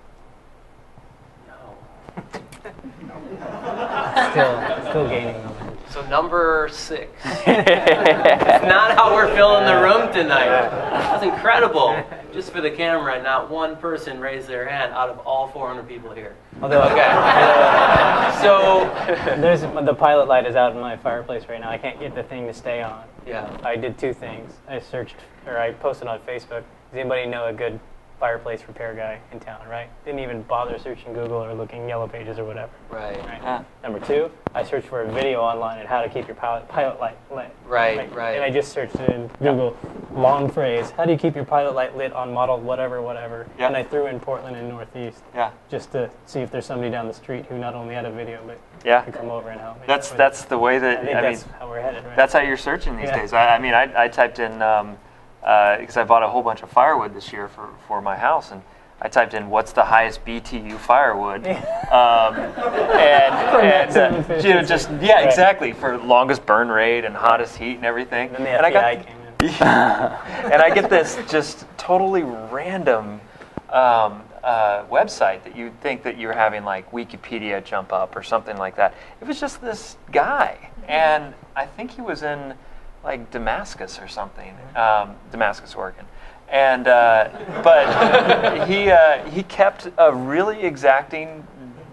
Speaker 3: Still gaining momentum.
Speaker 1: So number 6. It's not how we're filling the room tonight. That's incredible. Just for the camera, not one person raised their hand out of all 400 people here. Okay. So
Speaker 3: there's the pilot light is out in my fireplace right now. I can't get the thing to stay on.
Speaker 1: Yeah.
Speaker 3: I did 2 things. I posted on Facebook. Does anybody know a good fireplace repair guy in town, right? Didn't even bother searching Google or looking Yellow Pages or whatever.
Speaker 1: Right.
Speaker 3: Number 2, I searched for a video online on how to keep your pilot light lit.
Speaker 1: Right.
Speaker 3: And I just searched it in Google, long phrase, how do you keep your pilot light lit on model whatever.
Speaker 4: Yeah.
Speaker 3: And I threw in Portland and Northeast.
Speaker 4: Yeah.
Speaker 3: Just to see if there's somebody down the street who not only had a video, but could come over and help me.
Speaker 4: That's the way that,
Speaker 3: I think that's how we're headed, right?
Speaker 4: That's how you're searching these days. I typed in, because I bought a whole bunch of firewood this year for my house, and I typed in what's the highest BTU firewood, exactly, for longest burn rate and hottest heat and everything.
Speaker 3: And then the FBI came in.
Speaker 4: And I get this just totally random website that you'd think that you're having like Wikipedia jump up or something like that. It was just this guy, and I think he was in like Damascus or something, Damascus, Oregon. And but he kept a really exacting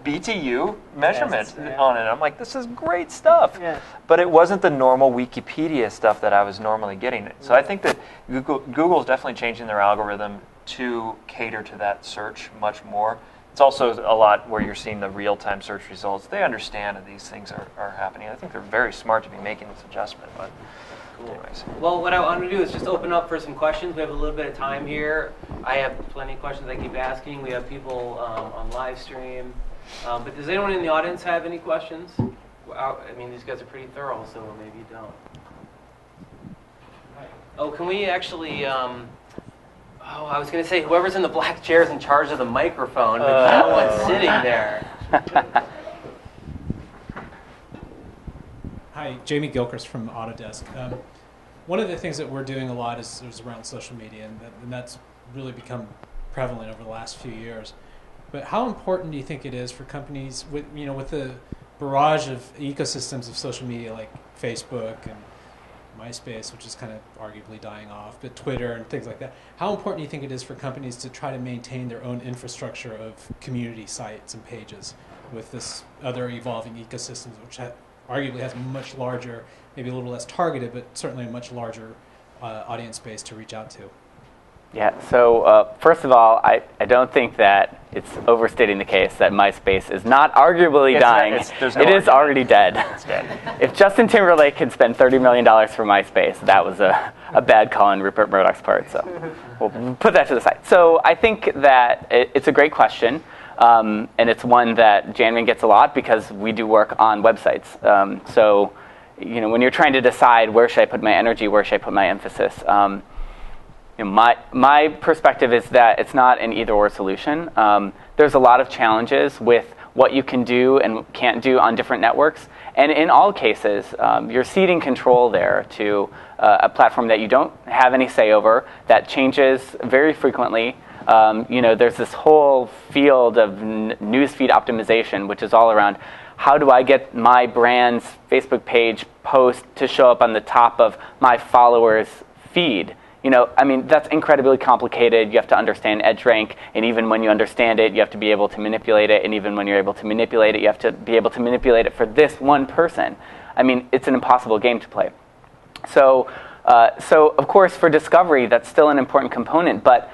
Speaker 4: BTU measurement on it. I'm like, this is great stuff. Yeah. But it wasn't the normal Wikipedia stuff that I was normally getting. So I think that Google's definitely changing their algorithm to cater to that search much more. It's also a lot where you're seeing the real-time search results. They understand that these things are happening. I think they're very smart to be making this adjustment. But anyways.
Speaker 1: Well, what I want to do is just open up for some questions. We have a little bit of time here. I have plenty of questions I keep asking. We have people on live stream. But does anyone in the audience have any questions? I mean, these guys are pretty thorough, so maybe you don't. Oh, can we actually... I was going to say, whoever's in the black chair is in charge of the microphone, but no one's sitting there.
Speaker 6: Hi, Jamie Gilchrist from Autodesk. One of the things that we're doing a lot is around social media, and that's really become prevalent over the last few years. But how important do you think it is for companies with the barrage of ecosystems of social media like Facebook and MySpace, which is kind of arguably dying off, but Twitter and things like that. How important do you think it is for companies to try to maintain their own infrastructure of community sites and pages with this other evolving ecosystems, which arguably has a much larger, maybe a little less targeted, but certainly a much larger audience base to reach out to?
Speaker 5: Yeah, so first of all, I don't think that it's overstating the case that MySpace is not arguably dying. It is already dead.
Speaker 4: It's dead.
Speaker 5: If Justin Timberlake can spend $30 million for MySpace, that was a bad call on Rupert Murdoch's part. So we'll put that to the side. So I think that it's a great question, and it's one that Janrain gets a lot because we do work on websites. So when you're trying to decide where should I put my energy, where should I put my emphasis, my perspective is that it's not an either-or solution. There's a lot of challenges with what you can do and can't do on different networks. And in all cases, you're ceding control there to a platform that you don't have any say over, that changes very frequently. There's this whole field of newsfeed optimization, which is all around how do I get my brand's Facebook page post to show up on the top of my followers' feed. That's incredibly complicated. You have to understand EdgeRank, and even when you understand it, you have to be able to manipulate it, and even when you're able to manipulate it, you have to be able to manipulate it for this one person. It's an impossible game to play. So of course, for discovery, that's still an important component, but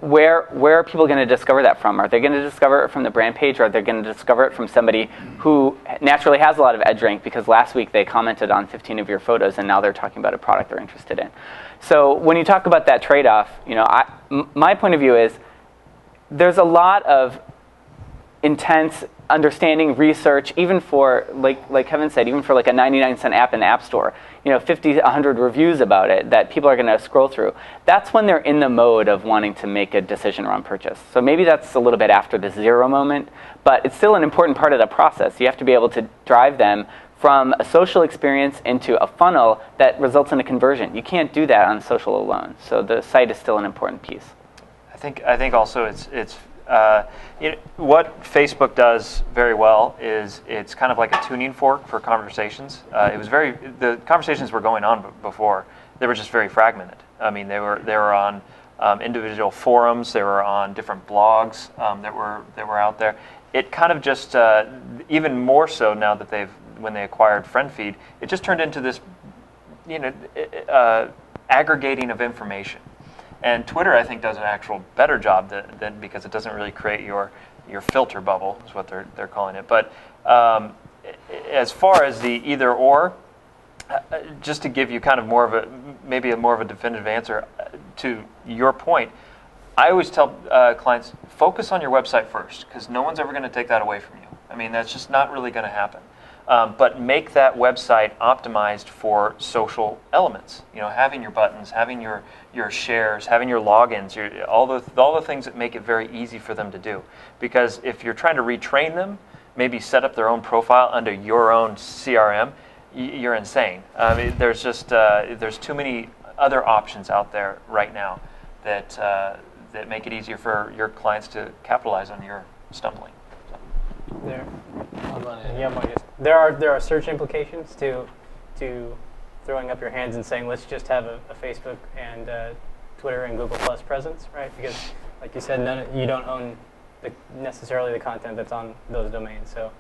Speaker 5: where are people going to discover that from? Are they going to discover it from the brand page, or are they going to discover it from somebody who naturally has a lot of EdgeRank because last week they commented on 15 of your photos and now they're talking about a product they're interested in? So when you talk about that trade-off, my point of view is there's a lot of intense understanding, research, even for, like Kevin said, even for like a 99-cent app in the App Store, 50, 100 reviews about it that people are going to scroll through. That's when they're in the mode of wanting to make a decision around purchase. So maybe that's a little bit after the zero moment, but it's still an important part of the process. You have to be able to drive them from a social experience into a funnel that results in a conversion. You can't do that on social alone. So the site is still an important piece.
Speaker 4: I think also it's what Facebook does very well is it's kind of like a tuning fork for conversations. The conversations were going on before. They were just very fragmented. They were on individual forums. They were on different blogs that were out there. It kind of just even more so now that when they acquired FriendFeed, it just turned into this aggregating of information. And Twitter, I think, does an actual better job than because it doesn't really create your filter bubble, is what they're calling it. But as far as the either or, just to give you kind of more of a definitive answer to your point, I always tell clients, focus on your website first, because no one's ever going to take that away from you. That's just not really going to happen. But make that website optimized for social elements. Having your buttons, having your shares, having your logins, all the things that make it very easy for them to do. Because if you're trying to retrain them, maybe set up their own profile under your own CRM, you're insane. There's just there's too many other options out there right now that make it easier for your clients to capitalize on your stumbling.
Speaker 3: There are search implications to throwing up your hands and saying let's just have a Facebook and Twitter and Google Plus presence, right? Because like you said, you don't own necessarily the content that's on those domains. So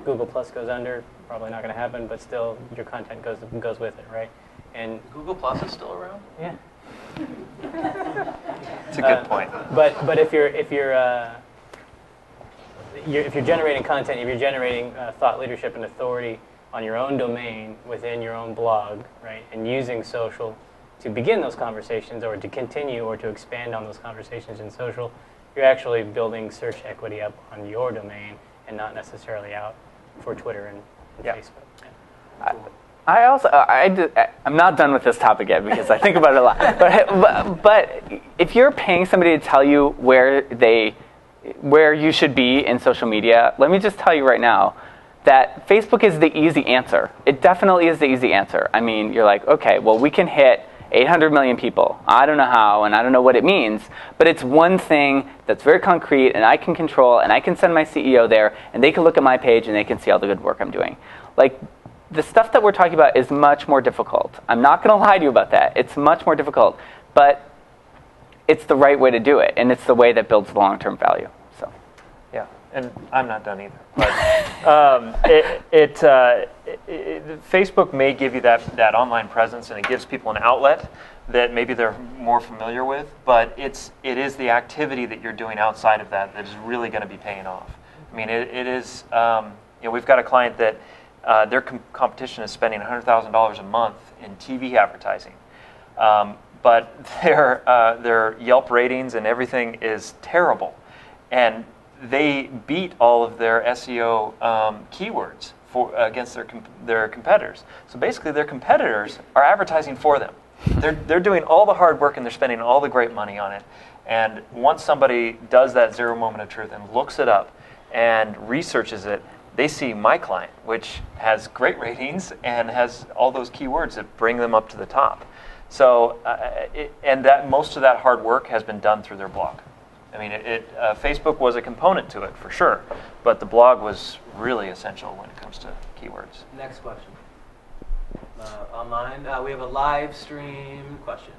Speaker 3: Google Plus goes under, probably not going to happen, but still your content goes with it, right? And
Speaker 1: Google Plus is still around?
Speaker 3: Yeah.
Speaker 4: It's a good point.
Speaker 3: But if you're generating content, if you're generating thought leadership and authority on your own domain within your own blog, right, and using social to begin those conversations or to continue or to expand on those conversations in social, you're actually building search equity up on your domain and not necessarily out for Twitter and Facebook. Yeah.
Speaker 5: I'm not done with this topic yet because I think about it a lot. But if you're paying somebody to tell you where you should be in social media, let me just tell you right now that Facebook is the easy answer. It definitely is the easy answer. You're like, okay, well, we can hit 800 million people. I don't know how, and I don't know what it means, but it's one thing that's very concrete, and I can control, and I can send my CEO there, and they can look at my page, and they can see all the good work I'm doing. Like, the stuff that we're talking about is much more difficult. I'm not going to lie to you about that. It's much more difficult, but it's the right way to do it, and it's the way that builds the long-term value. So,
Speaker 4: yeah, and I'm not done either. But Facebook may give you that online presence, and it gives people an outlet that maybe they're more familiar with, but it is the activity that you're doing outside of that that is really going to be paying off. I mean, it is, we've got a client that their competition is spending $100,000 a month in TV advertising. But their Yelp ratings and everything is terrible. And they beat all of their SEO keywords against their competitors. So basically their competitors are advertising for them. They're doing all the hard work and they're spending all the great money on it. And once somebody does that 0 moment of truth and looks it up and researches it, they see my client, which has great ratings and has all those keywords that bring them up to the top. So, and that most of that hard work has been done through their blog. I mean, Facebook was a component to it for sure, but the blog was really essential when it comes to keywords.
Speaker 1: Next question. Online, we have a live stream question.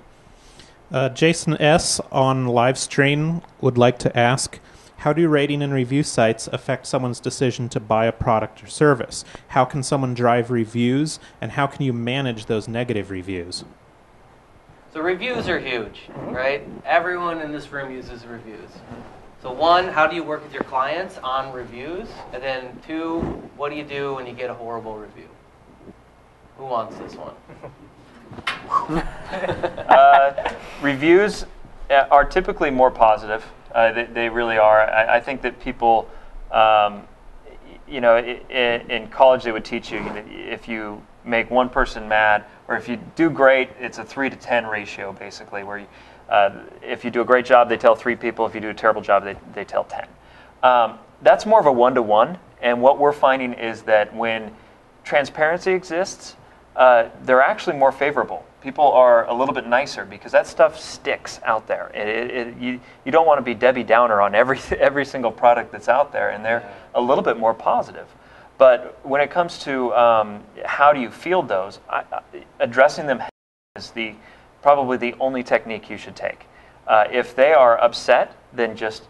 Speaker 7: Jason S. on live stream would like to ask, how do rating and review sites affect someone's decision to buy a product or service? How can someone drive reviews, and how can you manage those negative reviews?
Speaker 1: So reviews are huge, right? Everyone in this room uses reviews. So 1, how do you work with your clients on reviews? And then 2, what do you do when you get a horrible review? Who wants this one?
Speaker 4: Reviews are typically more positive. They really are. I think that people, in college they would teach you, if you make one person mad, or if you do great, it's a 3 to 10 ratio basically, where if you do a great job, they tell 3 people. If you do a terrible job, they tell 10. That's more of a 1-to-1, and what we're finding is that when transparency exists, they're actually more favorable. People are a little bit nicer because that stuff sticks out there. You don't want to be Debbie Downer on every single product that's out there, and they're a little bit more positive. But when it comes to how do you field those, addressing them is probably the only technique you should take. If they are upset, then just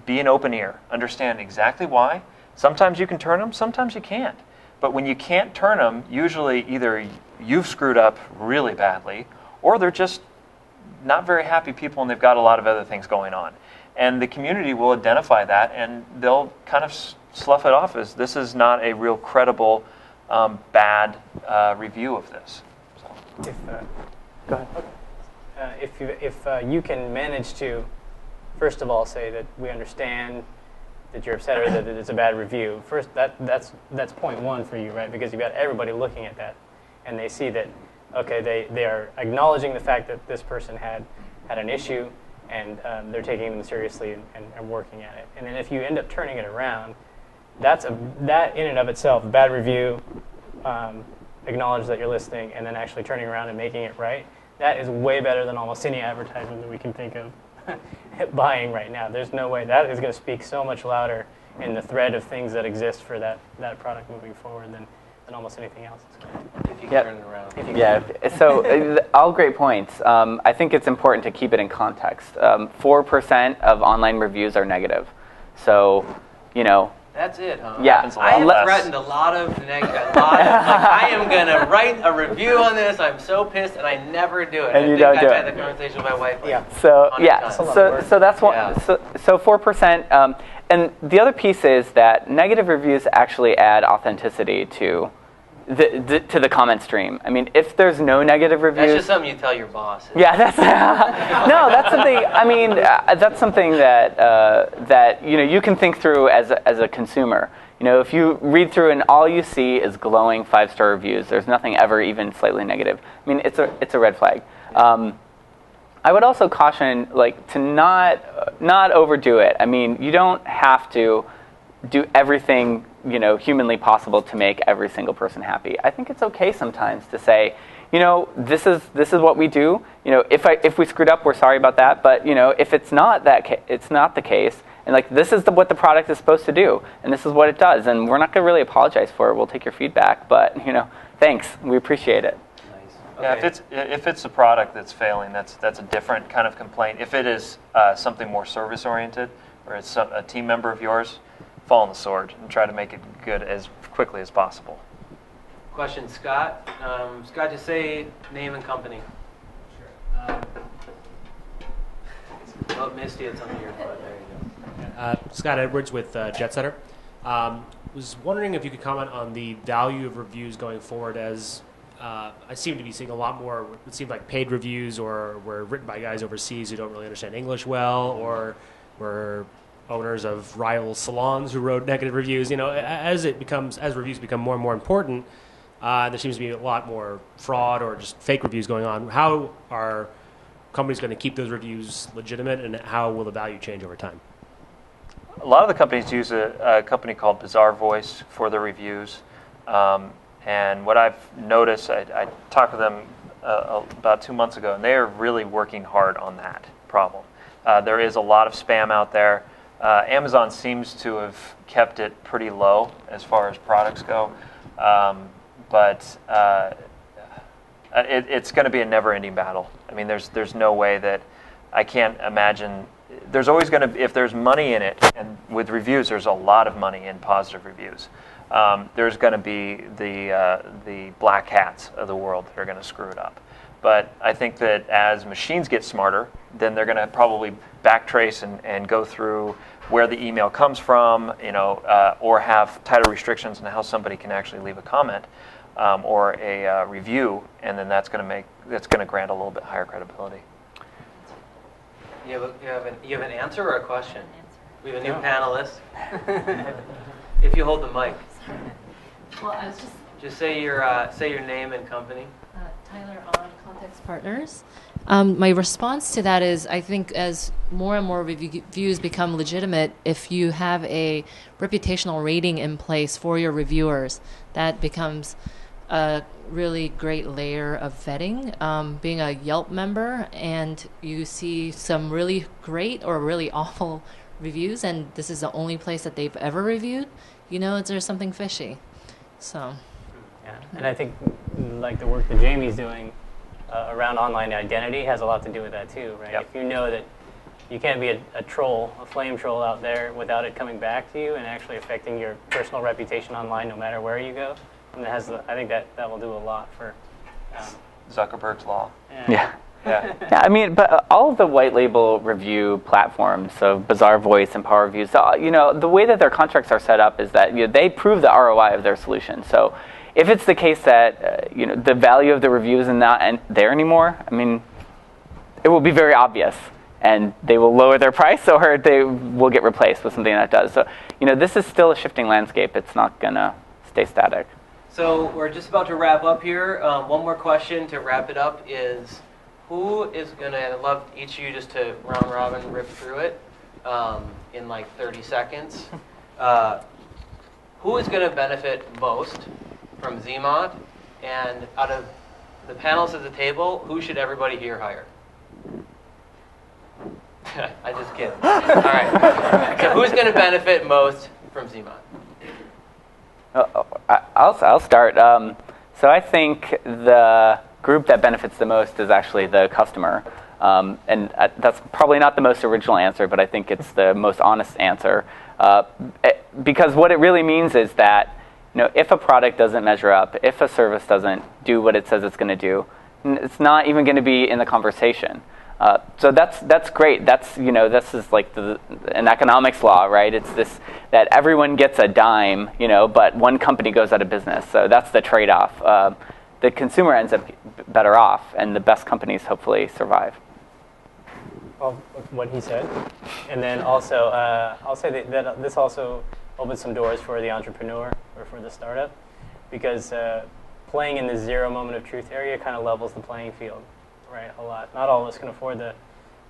Speaker 4: be an open ear. Understand exactly why. Sometimes you can turn them, sometimes you can't. But when you can't turn them, usually either you've screwed up really badly, or they're just not very happy people and they've got a lot of other things going on. And the community will identify that, and they'll kind of slough it off as this is not a real credible, bad review of this. So.
Speaker 5: Go ahead.
Speaker 3: If you can manage to, first of all, say that we understand that you're upset or that it's a bad review. First, that's point 1 for you, right? Because you've got everybody looking at that, and they see that, okay, they are acknowledging the fact that this person had an issue, and they're taking them seriously and working at it. And then if you end up turning it around, that in and of itself, bad review, acknowledge that you're listening, and then actually turning around and making it right, that is way better than almost any advertisement that we can think of buying right now. There's no way. That is going to speak so much louder in the thread of things that exist for that product moving forward than almost anything else.
Speaker 1: If you can turn it around.
Speaker 5: Yeah, so all great points. I think it's important to keep it in context. 4% of online reviews are negative. So,
Speaker 1: That's it, huh?
Speaker 5: Yeah.
Speaker 1: I have threatened a lot of I am going to write a review on this. I'm so pissed, and I never do it.
Speaker 5: And you don't do it.
Speaker 1: I've had the conversation with my wife.
Speaker 5: So that's one. So 4%. And the other piece is that negative reviews actually add authenticity to the comment stream. I mean, if there's no negative reviews,
Speaker 1: that's just something you tell your boss.
Speaker 5: Yeah, that's that's something. I mean, that's something that you can think through as a consumer. If you read through and all you see is glowing 5-star reviews, there's nothing ever even slightly negative. I mean, it's a red flag. I would also caution to not overdo it. I mean, you don't have to do everything humanly possible to make every single person happy. I think it's okay sometimes to say, this is what we do. If we screwed up, we're sorry about that. But if it's not it's not the case, and this is what the product is supposed to do, and this is what it does, and we're not going to really apologize for it. We'll take your feedback, but thanks, we appreciate it.
Speaker 4: Nice. Okay. Yeah, if it's a product that's failing, that's a different kind of complaint. If it is something more service oriented, or it's a team member of yours, fall on the sword and try to make it good as quickly as possible.
Speaker 1: Question, Scott. Scott, just say name and company. Misty, it's under your foot. There you go.
Speaker 8: Scott Edwards with JetSetter. Was wondering if you could comment on the value of reviews going forward, as I seem to be seeing a lot more, it seems like paid reviews or were written by guys overseas who don't really understand English well, or were owners of rival salons who wrote negative reviews. As reviews become more and more important, there seems to be a lot more fraud or just fake reviews going on. How are companies going to keep those reviews legitimate, and how will the value change over time?
Speaker 4: A lot of the companies use a company called Bizarre Voice for the reviews. And what I've noticed, I talked with them about 2 months ago, and they are really working hard on that problem. There is a lot of spam out there. Amazon seems to have kept it pretty low as far as products go. But it's going to be a never-ending battle. I mean, there's no way that I can't imagine. There's always going to, if there's money in it, and with reviews, there's a lot of money in positive reviews. There's going to be the black hats of the world that are going to screw it up. But I think that as machines get smarter, then they're going to probably backtrace and go through where the email comes from, or have tighter restrictions on how somebody can actually leave a comment or a review, and then that's going to grant a little bit higher credibility.
Speaker 1: You have an answer or a question? We have a new panelist. If you hold the mic.
Speaker 9: Well, I was
Speaker 1: just say your name and company.
Speaker 9: Tyler on Context Partners. My response to that is, I think as more and more reviews become legitimate, if you have a reputational rating in place for your reviewers, that becomes a really great layer of vetting. Being a Yelp member and you see some really great or really awful reviews, and this is the only place that they've ever reviewed, there's something fishy. So.
Speaker 3: Yeah, and I think like the work that Jamie's doing around online identity has a lot to do with that too, right?
Speaker 4: Yep.
Speaker 3: If you know that you can't be a troll, a flame troll out there without it coming back to you and actually affecting your personal reputation online no matter where you go, and I think that will do a lot for
Speaker 4: Zuckerberg's law.
Speaker 5: Yeah.
Speaker 4: Yeah.
Speaker 5: Yeah, I mean, but all of the white label review platforms, so Bizarre Voice and Power Reviews, the way that their contracts are set up is that they prove the ROI of their solution. So if it's the case that the value of the review is not there anymore, I mean, it will be very obvious, and they will lower their price, or they will get replaced with something that does. So this is still a shifting landscape. It's not gonna stay static.
Speaker 1: So we're just about to wrap up here. One more question to wrap it up is, who is going to, I'd love each of you just to round robin rip through it in like 30 seconds. Who is going to benefit most from ZMOT? And out of the panelists at the table, who should everybody here hire? I just kid. All right. So who's going to benefit most from ZMOT?
Speaker 5: I'll start. So I think the group that benefits the most is actually the customer. And that's probably not the most original answer, but I think it's the most honest answer. Because what it really means is that if a product doesn't measure up, if a service doesn't do what it says it's going to do, it's not even going to be in the conversation. So that's great. This is like an economics law, right? It's this that everyone gets a dime, but one company goes out of business. So that's the trade-off. The consumer ends up better off, and the best companies hopefully survive.
Speaker 3: Well, what he said. And then also, I'll say that this also opens some doors for the entrepreneur or for the startup, because playing in the zero moment of truth area kind of levels the playing field, right, a lot. Not all of us can afford the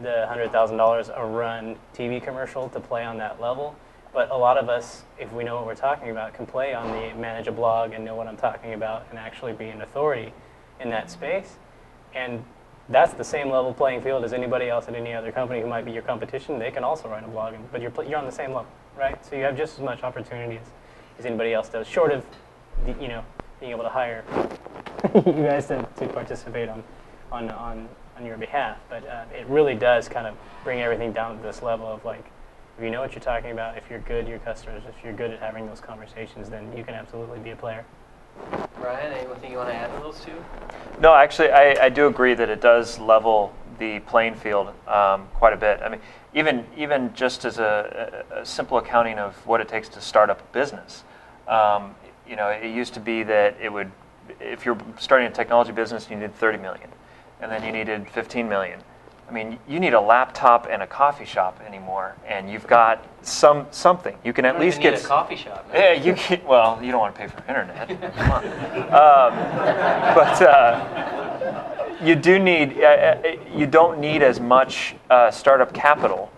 Speaker 3: $100,000 a run TV commercial to play on that level. But a lot of us, if we know what we're talking about, can play on the manage a blog and know what I'm talking about and actually be an authority in that space. And that's the same level playing field as anybody else at any other company who might be your competition. They can also write a blog, but you're on the same level, right? So you have just as much opportunity as anybody else does, short of being able to hire you guys to participate on your behalf. But it really does kind of bring everything down to this level of like, if you know what you're talking about, if you're good to your customers, if you're good at having those conversations, then you can absolutely be a player.
Speaker 1: Ryan, anything you want to add to those two?
Speaker 4: No, actually, I do agree that it does level the playing field quite a bit. I mean, even just as a simple accounting of what it takes to start up a business. You know, it used to be that it would, if you're starting a technology business, you needed 30 million, and then you needed 15 million. I mean, you need a laptop and a coffee shop anymore, and you've got something. You can at least get
Speaker 1: a coffee shop. Man.
Speaker 4: Yeah, you can. Well, you don't want to pay for internet. Come on. You do need. You don't need as much startup capital.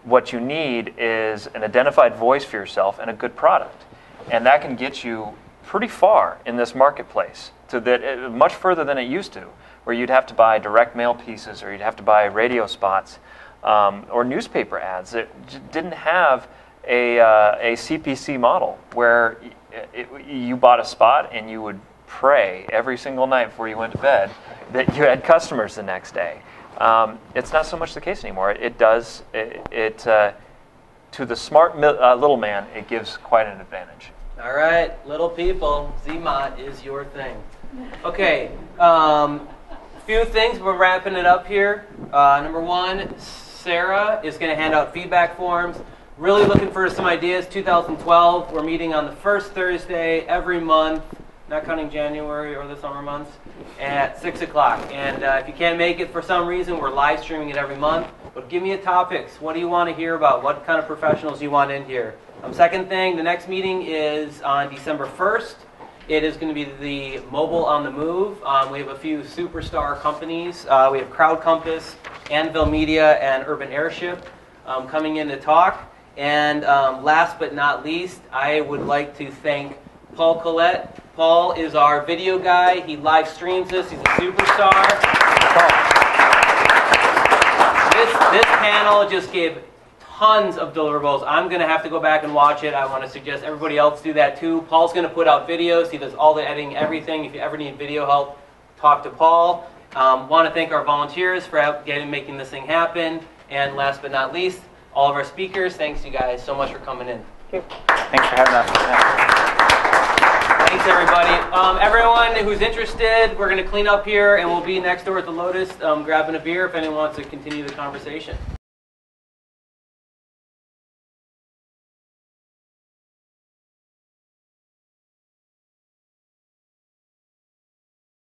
Speaker 4: What you need is an identified voice for yourself and a good product, and that can get you pretty far in this marketplace. To that, much further than it used to, where you'd have to buy direct mail pieces, or you'd have to buy radio spots, or newspaper ads that didn't have a CPC model, where you bought a spot and you would pray every single night before you went to bed that you had customers the next day. It's not so much the case anymore. It does, to the smart little man, it gives quite an advantage.
Speaker 1: All right, little people, ZMOT is your thing. Okay, few things, we're wrapping it up here. Number one, Sarah is going to hand out feedback forms. Really looking for some ideas. 2012, we're meeting on the first Thursday every month, not counting January or the summer months, at 6 o'clock. And if you can't make it for some reason, we're live streaming it every month. But give me a topics. What do you want to hear about? What kind of professionals do you want in here? Second thing, the next meeting is on December 1st. It is going to be the Mobile on the Move. We have a few superstar companies. We have Crowd Compass, Anvil Media, and Urban Airship coming in to talk. And last but not least, I would like to thank Paul Collette. Paul is our video guy. He live streams this. He's a superstar. This panel just gave tons of deliverables. I'm going to have to go back and watch it. I want to suggest everybody else do that too. Paul's going to put out videos. He does all the editing, everything. If you ever need video help, talk to Paul. Want to thank our volunteers for making this thing happen. And last but not least, all of our speakers. Thanks you guys so much for coming in.
Speaker 5: Thank you. Thanks for having us.
Speaker 1: Thanks everybody. Everyone who's interested, we're going to clean up here and we'll be next door at the Lotus grabbing a beer if anyone wants to continue the conversation.